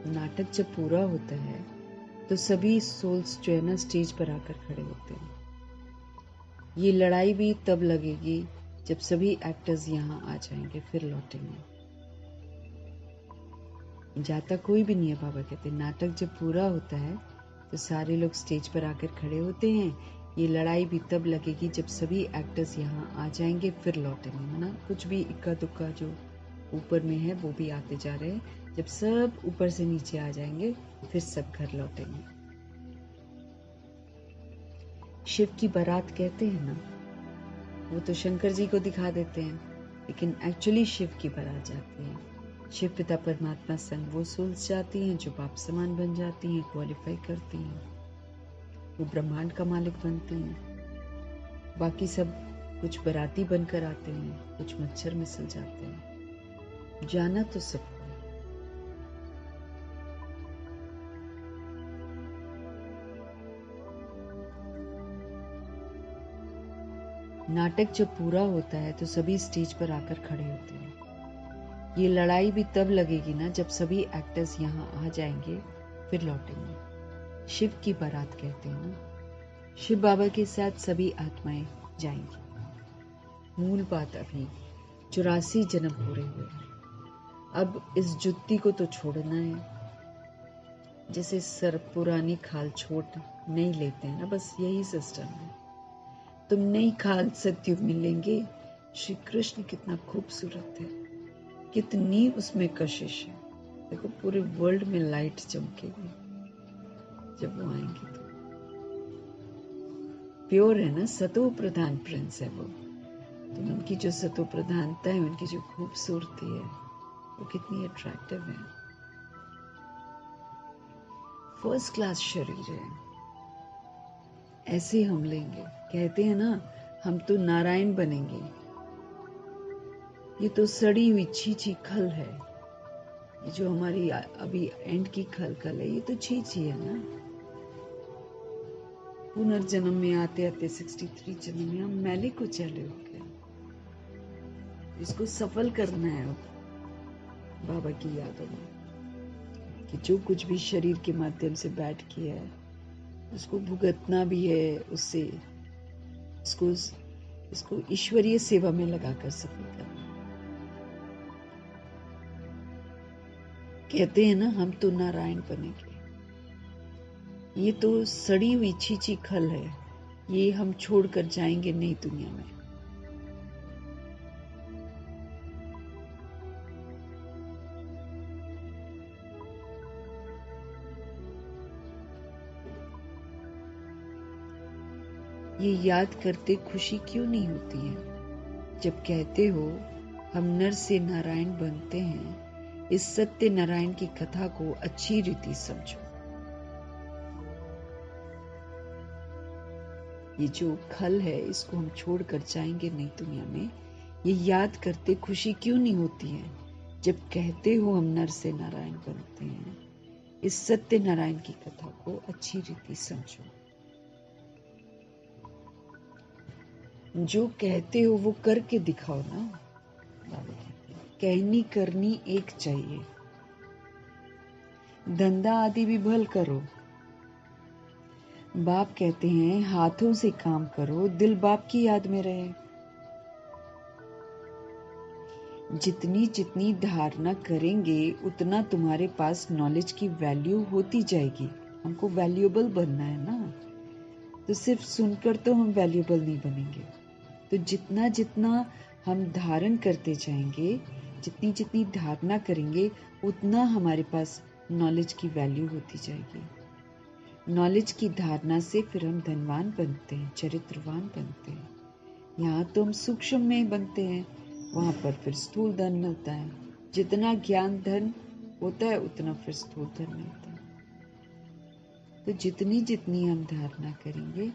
नाटक जब पूरा होता है तो सभी सोल्स जो है ना स्टेज पर आकर खड़े होते हैं। ये लड़ाई भी तब लगेगी जब सभी एक्टर्स यहाँ आ जाएंगे, फिर लौटेंगे। जाता कोई भी नहीं है। बाबा कहते हैं नाटक जब पूरा होता है तो सारे लोग स्टेज पर आकर खड़े होते हैं। ये लड़ाई भी तब लगेगी जब सभी एक्टर्स यहाँ आ जाएंगे, फिर लौटेंगे, है ना। कुछ भी इक्का दुक्का जो ऊपर में है वो भी आते जा रहे हैं। जब सब ऊपर से नीचे आ जाएंगे फिर सब घर लौटेंगे। शिव की बारात कहते हैं ना, वो तो शंकर जी को दिखा देते हैं, लेकिन एक्चुअली शिव की बारात जाती है। शिव पिता परमात्मा संग वो सोल्स जाती हैं जो बाप समान बन जाती हैं, क्वालिफाई करती हैं, वो ब्रह्मांड का मालिक बनती हैं। बाकी सब कुछ बराती बनकर आते हैं, कुछ मच्छर मिसल जाते हैं। जाना तो सबको। नाटक जब पूरा होता है तो सभी स्टेज पर आकर खड़े होते हैं। ये लड़ाई भी तब लगेगी ना जब सभी एक्टर्स यहाँ आ जाएंगे, फिर लौटेंगे। शिव की बारात कहते हैं ना। शिव बाबा के साथ सभी आत्माएं जाएंगी। मूल बात अभी 84 जन्म पूरे हुए हैं। अब इस जुत्ती को तो छोड़ना है। जैसे सर पुरानी खाल छोड़ नहीं लेते हैं ना, बस यही सिस्टम है। तुम नई खाल सतयुग में लेंगे। श्री कृष्ण कितना खूबसूरत है, कितनी उसमें कशिश है। देखो पूरे वर्ल्ड में लाइट चमकेगी जब वो आएंगे। तो प्योर है ना, सतो प्रधान प्रिंस है वो। तो उनकी जो सतो प्रधानता है, उनकी जो खूबसूरती है, वो कितनी अट्रैक्टिव है। फर्स्ट क्लास शरीर है, ऐसे हम लेंगे। कहते हैं ना हम तो नारायण बनेंगे। ये तो सड़ी हुई छीछी खल है। ये जो हमारी अभी एंड की खल है, ये तो छीछी है ना। पुनर्जन्म में आते आते 63 जन्म में हम मैले को चले हो गए। इसको सफल करना है अब बाबा की यादों में, कि जो कुछ भी शरीर के माध्यम से बैठ किया है उसको भुगतना भी है। उससे इसको ईश्वरीय सेवा में लगाकर सफल करना। कहते हैं ना हम तो नारायण बनेंगे। ये तो सड़ी हुई छीछी खल है, ये हम छोड़कर जाएंगे नई दुनिया में। ये याद करते खुशी क्यों नहीं होती है जब कहते हो हम नर से नारायण बनते हैं। इस सत्य नारायण की कथा को अच्छी रीति समझो। ये जो खल है इसको हम छोड़कर जाएंगे नई दुनिया में। ये याद करते खुशी क्यों नहीं होती है जब कहते हो हम नर से नारायण बनते हैं। इस सत्य नारायण की कथा को अच्छी रीति समझो। जो कहते हो वो करके दिखाओ ना। कहनी करनी एक चाहिए। धंधा आदि भी भल करो। बाप कहते हैं हाथों से काम करो, दिल बाप की याद में रहे। जितनी जितनी धारणा करेंगे उतना तुम्हारे पास नॉलेज की वैल्यू होती जाएगी। हमको वैल्यूएबल बनना है ना, तो सिर्फ सुनकर तो हम वैल्यूएबल नहीं बनेंगे। तो जितना जितना हम धारण करते जाएंगे, जितनी जितनी धारणा करेंगे, उतना हमारे पास नॉलेज की वैल्यू होती जाएगी। नॉलेज की धारणा से फिर हम धनवान बनते हैं, चरित्रवान बनते हैं। यहाँ तो हम सूक्ष्म में बनते हैं, वहां पर फिर स्थूल धन मिलता है। जितना ज्ञान धन होता है उतना फिर स्थूल धन मिलता है। तो जितनी जितनी हम धारणा करेंगे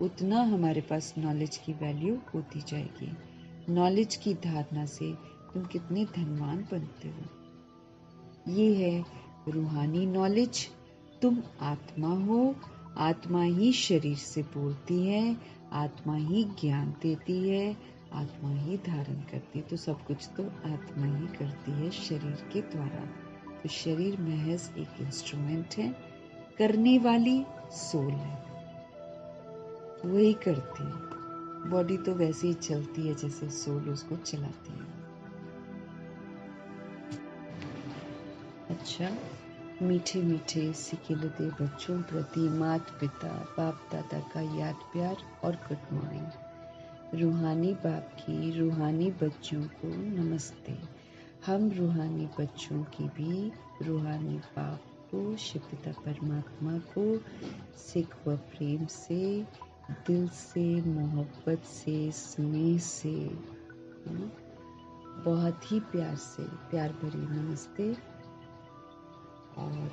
उतना हमारे पास नॉलेज की वैल्यू होती जाएगी। नॉलेज की धारणा से तुम कितने धनवान बनते हो। ये है रूहानी नॉलेज। तुम आत्मा हो, आत्मा ही शरीर से बोलती है, आत्मा ही ज्ञान देती है, आत्मा ही धारण करती है। तो सब कुछ तो आत्मा ही करती है शरीर के द्वारा। तो शरीर महज एक इंस्ट्रूमेंट है, करने वाली सोल है, वही करती है। बॉडी तो वैसे ही चलती है जैसे सोल उसको चलाती है। अच्छा, मीठे मीठे सिकिलते बच्चों प्रति माता पिता बाप दादा का याद प्यार और गुड मॉर्निंग। रूहानी बाप की रूहानी बच्चों को नमस्ते। हम रूहानी बच्चों की भी रूहानी बाप को, शिव पिता परमात्मा को सिख व प्रेम से, दिल से, मोहब्बत से, स्नेह से, बहुत ही प्यार से, प्यार भरी नमस्ते। और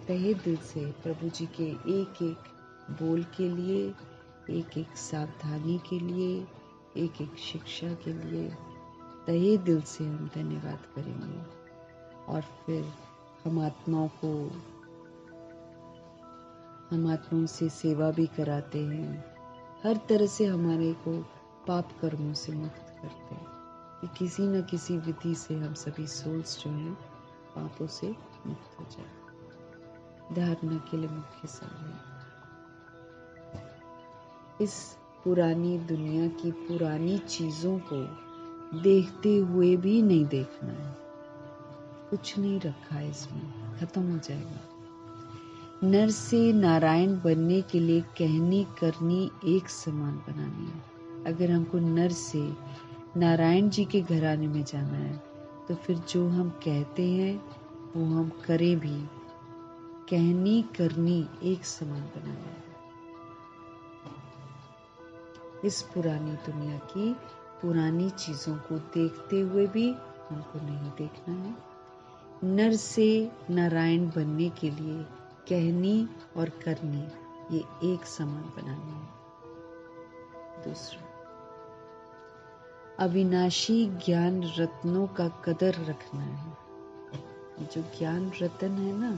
तहे दिल से प्रभु जी के एक एक बोल के लिए, एक एक सावधानी के लिए, एक एक शिक्षा के लिए तहे दिल से हम धन्यवाद करेंगे। और फिर हम आत्माओं से सेवा भी कराते हैं। हर तरह से हमारे को पाप कर्मों से मुक्त करते हैं कि किसी न किसी विधि से हम सभी सोल्स जो हैं पापों से मुक्त हो जाए। धारणा के लिए मुख्य समय, इस पुरानी दुनिया की पुरानी चीजों को देखते हुए भी नहीं देखना है। कुछ नहीं रखा है इसमें, खत्म हो जाएगा। नर से नारायण बनने के लिए कहनी करनी एक समान बनानी है। अगर हमको नर से नारायण जी के घराने में जाना है तो फिर जो हम कहते हैं वो हम करें भी। कहनी करनी एक समान बनाना है। इस पुरानी दुनिया की पुरानी चीजों को देखते हुए भी हमको नहीं देखना है। नर से नारायण बनने के लिए कहनी और करनी ये एक समान बनानी है। दूसरा, अविनाशी ज्ञान रत्नों का कदर रखना है। ये जो ज्ञान रत्न है ना,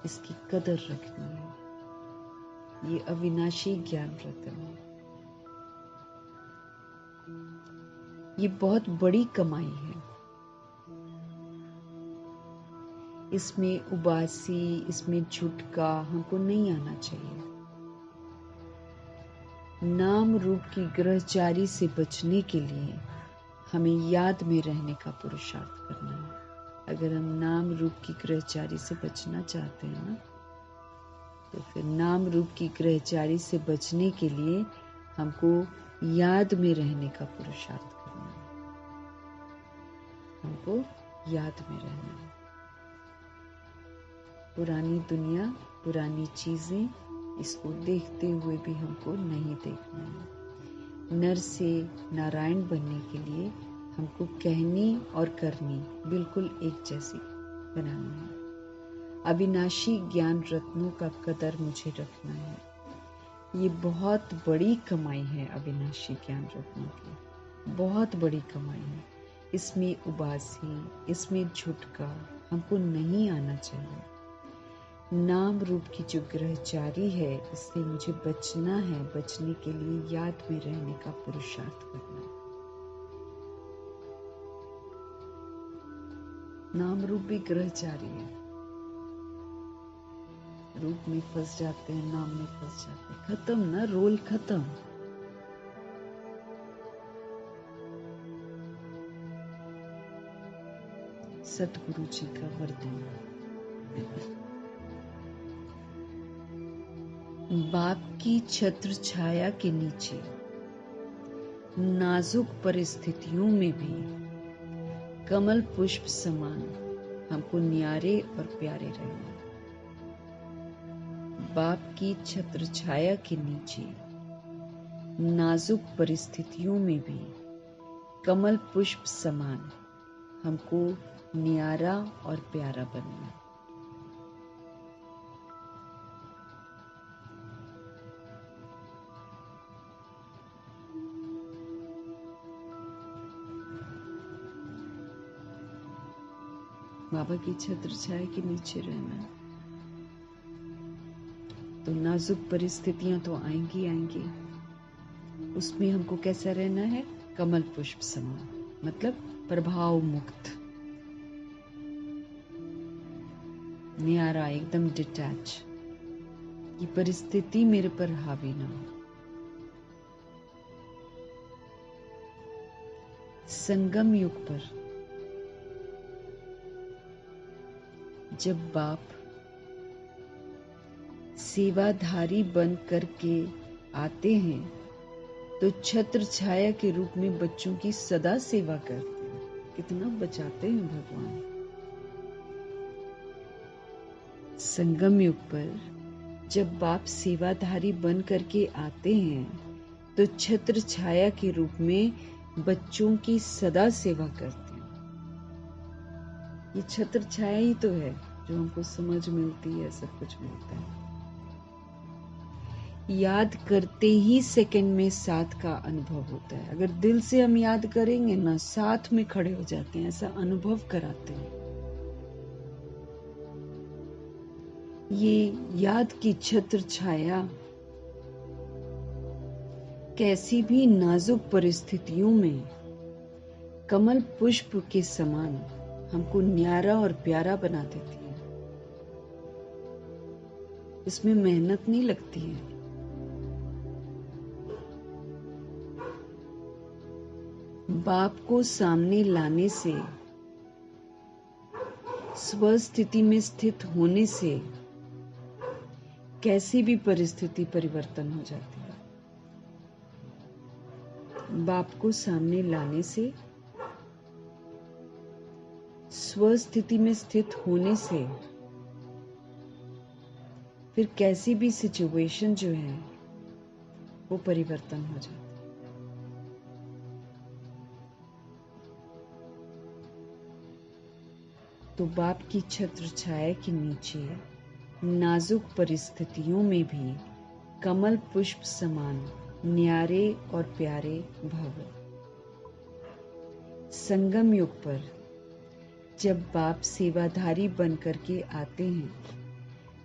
इसकी कदर रखनी है। ये अविनाशी ज्ञान रत्न है। ये बहुत बड़ी कमाई है। इसमें उबासी, इसमें झुटका हमको नहीं आना चाहिए। नाम रूप की ग्रहचारी से बचने के लिए हमें याद में रहने का पुरुषार्थ करना है। अगर हम नाम रूप की ग्रहचारी से बचना चाहते हैं ना, तो फिर नाम रूप की ग्रहचारी से बचने के लिए हमको याद में रहने का पुरुषार्थ करना है। हमको याद में रहना है। पुरानी दुनिया, पुरानी चीजें, इसको देखते हुए भी हमको नहीं देखना है। नर से नारायण बनने के लिए हमको कहनी और करनी बिल्कुल एक जैसी बनानी है। अविनाशी ज्ञान रत्नों का कदर मुझे रखना है। ये बहुत बड़ी कमाई है। अविनाशी ज्ञान रत्नों की बहुत बड़ी कमाई है। इसमें उबासी, इसमें झुटका हमको नहीं आना चाहिए। नाम रूप की जो ग्रहचारी है, इससे मुझे बचना है। बचने के लिए याद में रहने का पुरुषार्थ करना है। नाम रूप भी ग्रहचारी है। रूप में फंस जाते हैं, नाम में फंस जाते हैं, खत्म ना, रोल खत्म। सतगुरु जी का वरदान। बाप की छत्र छाया के नीचे नाजुक परिस्थितियों में भी कमल पुष्प समान हमको न्यारे और प्यारे रहना। बाप की छत्र छाया के नीचे नाजुक परिस्थितियों में भी कमल पुष्प समान हमको न्यारा और प्यारा बनना। बाबा की छत्र छाया के नीचे रहना, तो नाजुक परिस्थितियां तो आएंगी आएंगी, उसमें हमको कैसा रहना है? कमल पुष्प समान, मतलब प्रभाव मुक्त, न्यारा, एकदम डिटैच। ये परिस्थिति मेरे पर हावी ना हो। संगम युग पर जब बाप सेवाधारी बन करके आते हैं तो छत्र छाया के रूप में बच्चों की सदा सेवा करते हैं। कितना बचाते हैं भगवान। संगम युग पर जब बाप सेवाधारी बन करके आते हैं तो छत्र छाया के रूप में बच्चों की सदा सेवा करते हैं। ये छत्र छाया ही तो है जो हमको समझ मिलती है, सब कुछ मिलता है। याद करते ही सेकंड में साथ का अनुभव होता है। अगर दिल से हम याद करेंगे ना, साथ में खड़े हो जाते हैं, ऐसा अनुभव कराते हैं। ये याद की छत्र छाया कैसी भी नाजुक परिस्थितियों में कमल पुष्प के समान हमको न्यारा और प्यारा बना देती है। इसमें मेहनत नहीं लगती है। बाप को सामने लाने से, स्वस्थिति में स्थित होने से कैसी भी परिस्थिति परिवर्तन हो जाती है। बाप को सामने लाने से, स्वस्थिति में स्थित होने से फिर कैसी भी सिचुएशन जो है वो परिवर्तन हो जाती है। तो बाप की छत्र छाया के नीचे नाजुक परिस्थितियों में भी कमल पुष्प समान न्यारे और प्यारे भव। संगम युग पर जब बाप सेवाधारी बन करके आते हैं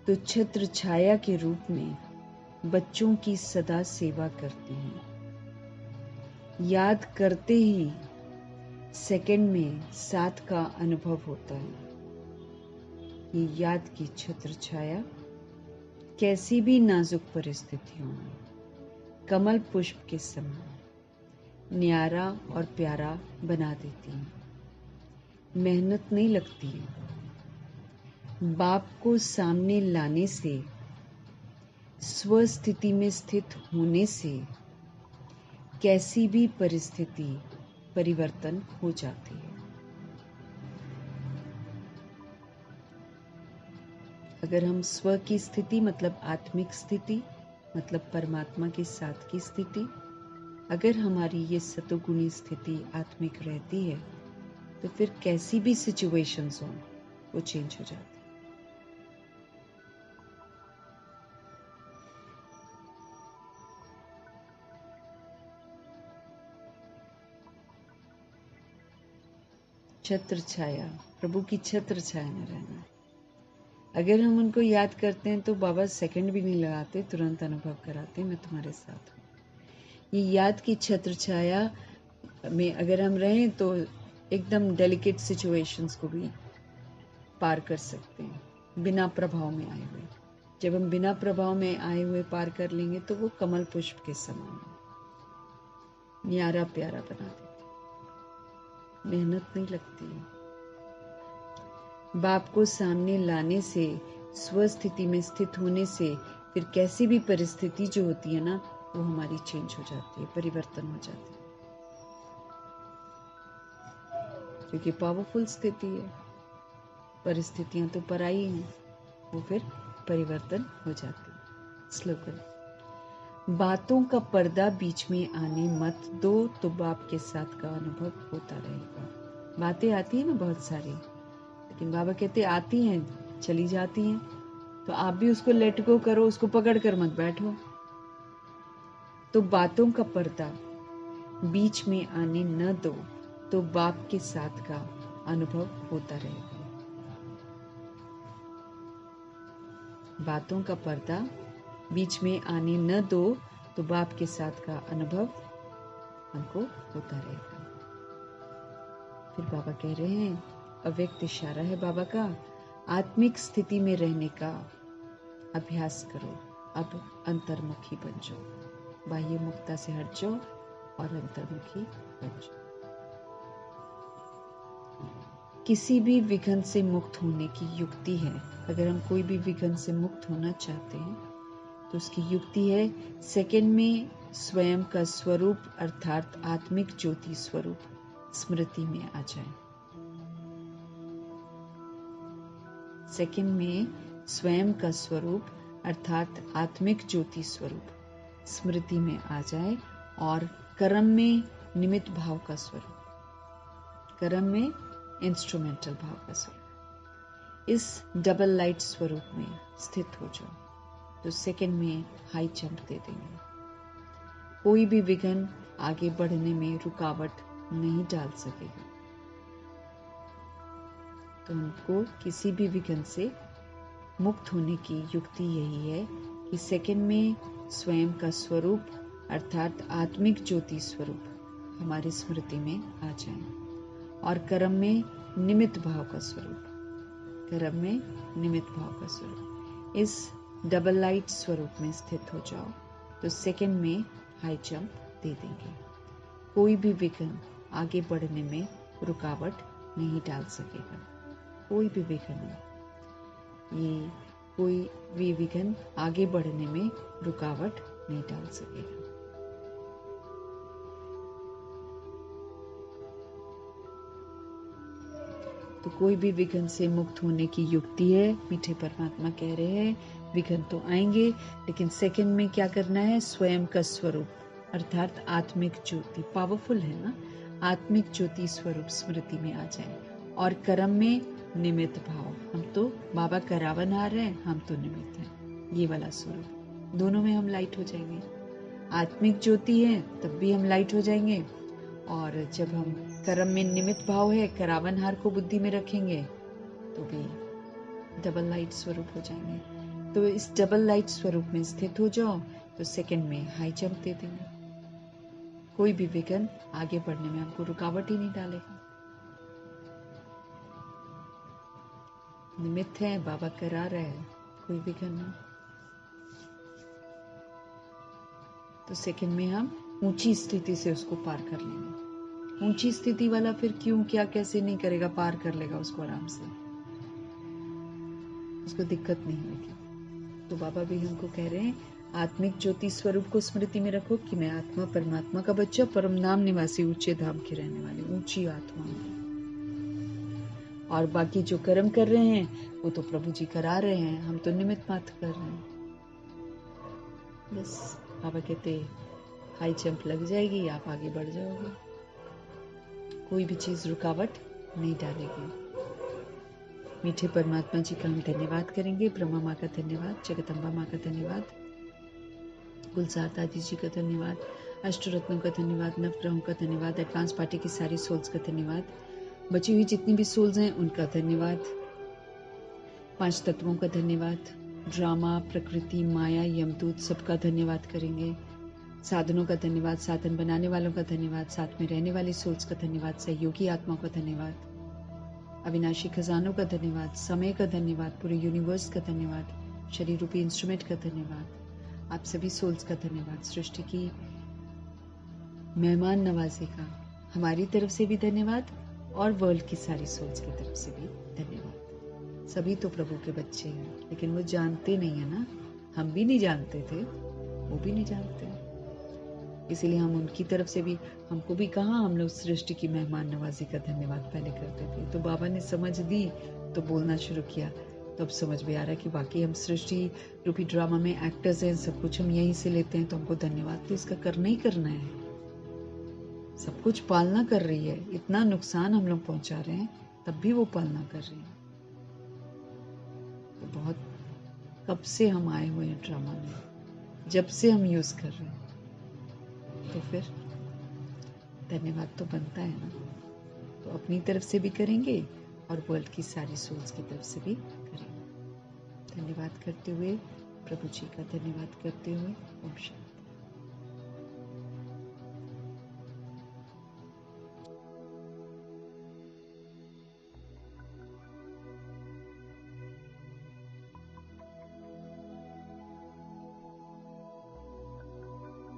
तो छत्र छाया के रूप में बच्चों की सदा सेवा करते हैं। याद करते ही सेकंड में साथ का अनुभव होता है। ये याद की छत्र छाया कैसी भी नाजुक परिस्थितियों में कमल पुष्प के समान न्यारा और प्यारा बना देती है। मेहनत नहीं लगती है। बाप को सामने लाने से, स्वस्थिति में स्थित होने से कैसी भी परिस्थिति परिवर्तन हो जाती है। अगर हम स्व की स्थिति मतलब आत्मिक स्थिति मतलब परमात्मा के साथ की स्थिति, अगर हमारी ये सतोगुणी स्थिति आत्मिक रहती है तो फिर कैसी भी सिचुएशंस हो वो चेंज हो जाती है। छत्र छाया, प्रभु की छत्र छाया में रहना है। अगर हम उनको याद करते हैं तो बाबा सेकंड भी नहीं लगाते, तुरंत अनुभव कराते, मैं तुम्हारे साथ हूँ। ये याद की छत्र छाया में अगर हम रहें तो एकदम डेलिकेट सिचुएशंस को भी पार कर सकते हैं बिना प्रभाव में आए हुए। जब हम बिना प्रभाव में आए हुए पार कर लेंगे तो वो कमल पुष्प के समान न्यारा प्यारा बना देते। मेहनत नहीं लगती है। बाप को सामने लाने से, स्वस्थिति में स्थित होने से फिर कैसी भी परिस्थिति जो होती है ना, वो हमारी चेंज हो जाती है, परिवर्तन हो जाती है, क्योंकि पावरफुल स्थिति है। परिस्थितियां तो पराई हैं, वो फिर परिवर्तन हो जाती है। स्लोगन: बातों का पर्दा बीच में आने मत दो, तो बाप के साथ का अनुभव होता रहेगा। बातें आती हैं ना बहुत सारी, लेकिन बाबा कहते आती हैं, चली जाती हैं, तो आप भी उसको लेट गो करो, उसको पकड़ कर मत बैठो। तो बातों का पर्दा बीच में आने न दो, तो बाप के साथ का अनुभव होता रहेगा। बातों का पर्दा बीच में आने न दो, तो बाप के साथ का अनुभव हमको होता रहेगा। फिर बाबा कह रहे हैं, अव्यक्त इशारा है बाबा का, आत्मिक स्थिति में रहने का अभ्यास करो, अब अंतर्मुखी बन जाओ, बाह्य मुक्ता से हट जाओ और अंतर्मुखी बन जाओ। किसी भी विघ्न से मुक्त होने की युक्ति है। अगर हम कोई भी विघ्न से मुक्त होना चाहते हैं तो उसकी युक्ति है, सेकंड में स्वयं का स्वरूप अर्थात आत्मिक ज्योति स्वरूप स्मृति में आ जाए। सेकंड में स्वयं का स्वरूप अर्थात आत्मिक ज्योति स्वरूप स्मृति में आ जाए और कर्म में निमित्त भाव का स्वरूप, कर्म में इंस्ट्रूमेंटल भाव का स्वरूप, इस डबल लाइट स्वरूप में स्थित हो जाओ, तो सेकंड में हाई जंप दे देंगे। कोई भी विघ्न आगे बढ़ने में रुकावट नहीं डाल सकेगा। तो हमको किसी भी विघ्न से मुक्त होने की युक्ति यही है कि सेकंड में स्वयं का स्वरूप अर्थात आत्मिक ज्योति स्वरूप हमारी स्मृति में आ जाए और कर्म में निमित्त भाव का स्वरूप, कर्म में निमित्त भाव का स्वरूप, इस डबल लाइट स्वरूप में स्थित हो जाओ, तो सेकंड में हाई जंप दे देंगे। कोई भी विघ्न आगे बढ़ने में रुकावट नहीं डाल सकेगा। कोई भी विघ्न, ये कोई भी विघ्न आगे बढ़ने में रुकावट नहीं डाल सकेगा। तो कोई भी विघ्न से मुक्त होने की युक्ति है। मीठे परमात्मा कह रहे हैं, विघ्न तो आएंगे, लेकिन सेकंड में क्या करना है, स्वयं का स्वरूप अर्थात आत्मिक ज्योति, पावरफुल है ना, आत्मिक ज्योति स्वरूप स्मृति में आ जाए और कर्म में निमित्त भाव। हम तो बाबा करावनहार हैं, हम तो निमित्त हैं, ये वाला स्वरूप, दोनों में हम लाइट हो जाएंगे। आत्मिक ज्योति है तब भी हम लाइट हो जाएंगे, और जब हम कर्म में निमित्त भाव है, करावनहार को बुद्धि में रखेंगे, तो भी डबल लाइट स्वरूप हो जाएंगे। तो इस डबल लाइट स्वरूप में स्थित हो जाओ, तो सेकंड में हाई जंप दे देंगे। कोई भी विघ्न आगे बढ़ने में हमको रुकावट ही नहीं डालेगा। निमित्त है, बाबा करा रहा है, कोई विघ्न नहीं। तो सेकंड में हम ऊंची स्थिति से उसको पार कर लेंगे। ऊंची स्थिति वाला फिर क्यों क्या कैसे नहीं करेगा, पार कर लेगा उसको आराम से, उसको दिक्कत नहीं होगी। तो बाबा भी हमको कह रहे हैं, आत्मिक ज्योति स्वरूप को स्मृति में रखो कि मैं आत्मा परमात्मा का बच्चा, परम नाम निवासी, ऊंचे धाम की रहने वाली, ऊंची आत्मा हूं। और बाकी जो कर्म कर रहे हैं वो तो प्रभु जी करा रहे हैं, हम तो निमित्त मात्र कर रहे हैं। बस बाबा कहते हाई जंप लग जाएगी, आप आगे बढ़ जाओगे, कोई भी चीज रुकावट नहीं डालेगी। मीठे परमात्मा जी का हम धन्यवाद करेंगे। ब्रह्मा माँ का धन्यवाद, जगदम्बा माँ का धन्यवाद, गुलजार दादी जी का धन्यवाद, अष्टरत्नों का धन्यवाद, नवग्रहों का धन्यवाद, एडवांस पार्टी की सारी सोल्स का धन्यवाद, बची हुई जितनी भी सोल्स हैं उनका धन्यवाद, 5 तत्वों का धन्यवाद, ड्रामा, प्रकृति, माया, यमदूत सबका धन्यवाद करेंगे। साधनों का धन्यवाद, साधन बनाने वालों का धन्यवाद, साथ में रहने वाली सोल्स का धन्यवाद, सहयोगी आत्माओं का धन्यवाद, अविनाशी खजानों का धन्यवाद, समय का धन्यवाद, पूरे यूनिवर्स का धन्यवाद, शरीर रूपी इंस्ट्रूमेंट का धन्यवाद, आप सभी सोल्स का धन्यवाद, सृष्टि की मेहमान नवाजी का हमारी तरफ से भी धन्यवाद और वर्ल्ड की सारी सोल्स की तरफ से भी धन्यवाद। सभी तो प्रभु के बच्चे हैं, लेकिन वो जानते नहीं है ना। हम भी नहीं जानते थे, वो भी नहीं जानते। इसीलिए हम उनकी तरफ से भी, हमको भी कहाँ हम लोग सृष्टि की मेहमान नवाजी का धन्यवाद पहले करते थे। तो बाबा ने समझ दी तो बोलना शुरू किया, तो अब समझ में आ रहा है कि बाकी हम सृष्टि रूपी ड्रामा में एक्टर्स हैं, सब कुछ हम यहीं से लेते हैं, तो हमको धन्यवाद तो इसका करना ही करना है। सब कुछ पालना कर रही है, इतना नुकसान हम लोग पहुंचा रहे हैं, तब भी वो पालना कर रही है। तो बहुत कब से हम आए हुए हैं ड्रामा में, जब से हम यूज कर रहे हैं, तो फिर धन्यवाद तो बनता है ना। तो अपनी तरफ से भी करेंगे और वर्ल्ड की सारी सोल्स की तरफ से भी करेंगे। धन्यवाद करते हुए, प्रभु जी का धन्यवाद करते हुए, ओम शांति।